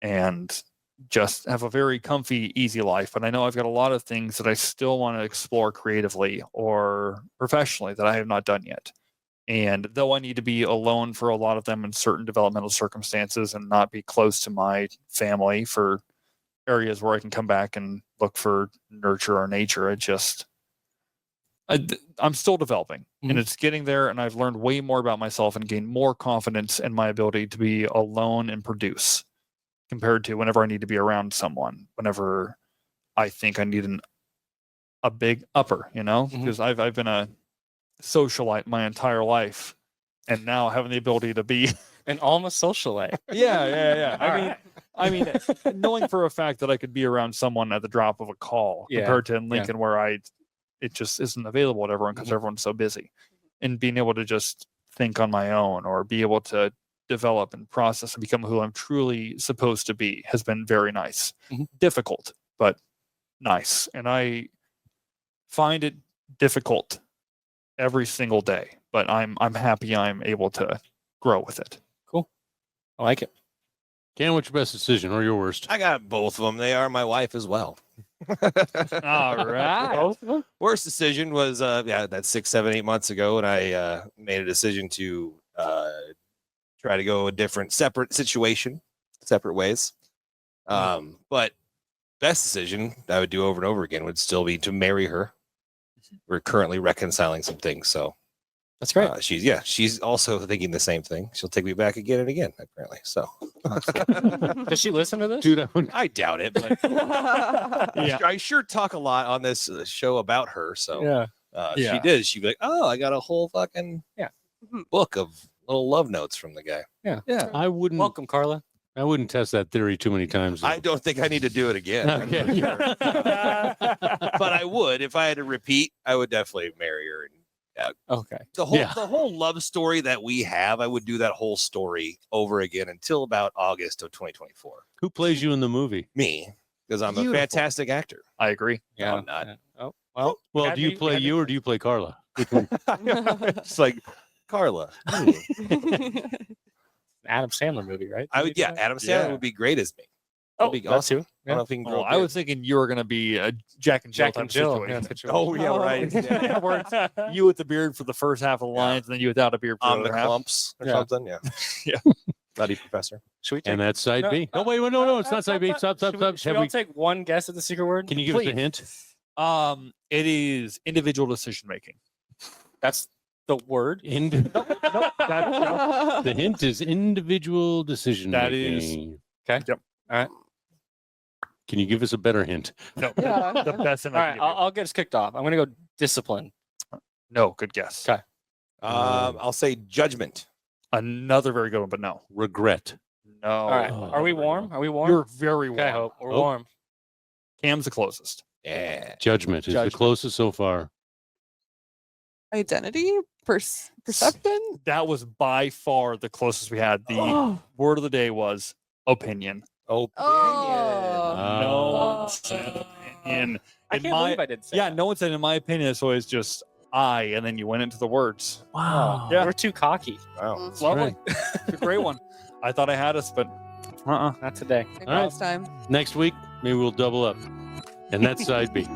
and just have a very comfy, easy life. But I know I've got a lot of things that I still want to explore creatively or professionally that I have not done yet. And though I need to be alone for a lot of them in certain developmental circumstances and not be close to my family for areas where I can come back and look for nurture or nature, I'm still developing and it's getting there. And I've learned way more about myself and gained more confidence in my ability to be alone and produce compared to whenever I need to be around someone, whenever I think I need a big upper, because I've been a socialite my entire life, and now having the ability to be an almost socialite. Yeah. I mean, knowing for a fact that I could be around someone at the drop of a call compared to in Lincoln where it just isn't available to everyone because everyone's so busy, and being able to just think on my own or be able to develop and process and become who I'm truly supposed to be has been very nice. Difficult, but nice. And I find it difficult every single day, but I'm happy I'm able to grow with it. Cool. I like it. Ken, what's your best decision or your worst? I got both of them. They are my wife as well. All right. Both of them? Worst decision was that 6, 7, 8 months ago when I made a decision to try to go a separate situation, separate ways. But best decision I would do over and over again would still be to marry her. We're currently reconciling some things, so That's great. She's also thinking the same thing. She'll take me back again and again, apparently. So Does she listen to this? Dude, I doubt it, but I sure talk a lot on this show about her. So she did. She'd be like, "Oh, I got a whole fucking book of little love notes from the guy." Yeah. I wouldn't. Welcome, Carla. I wouldn't test that theory too many times. I don't think I need to do it again. Okay. But I would, if I had to repeat, I would definitely marry her. And Okay. the whole love story that we have, I would do that whole story over again until about August of 2024. Who plays you in the movie? Me, because I'm Beautiful. a fantastic actor. I agree. No, I'm not. Oh, well. Well, do you play you or do you play Carla? It's like Carla. Adam Sandler movie, right? Adam Sandler would be great as me. Oh, That'd be that's awesome. who? I don't know if he can grow Oh, a I beard. was thinking you were going to be a Jack and Jill Jack type and Jill. of situation. Oh, yeah, right. Yeah. Where it's you with the beard for the first half of the lines, and then you without a beard for On the the other half. clumps or Yeah. something. Yeah. Yeah. Nutty Professor. Should we take, And that's side No, B. No, wait, no, it's not side B. Stop. should we all take one guess at the secret word? Can you give us a Please. hint? It is individual decision making. That's the word. The hint is individual decision That is- making. Okay. Yep. All right. Can you give us a better hint? No, Yeah. the best thing All I right. can give you. I'll get us kicked off. I'm going to go discipline. No, good guess. Okay. I'll say judgment. Another very good one, but no. Regret. No. All right. Oh, Are we warm? Are we warm? You're very okay. warm. Hope we're Oh. warm. Cam's the closest. Yeah. Judgment is the Judgment. closest so far. Identity? Perception? That was by far the closest we had. The word of the day was opinion. Oh. No one said opinion. I In can't my- believe I didn't say Yeah, that. no one said in my opinion. It's always just I, and then you went into the words. Wow. Yeah. We're too cocky. Wow. It's lovely. It's a great one. I thought I had us, but Not today. Maybe All right. next time. Next week, maybe we'll double up. And that's side B.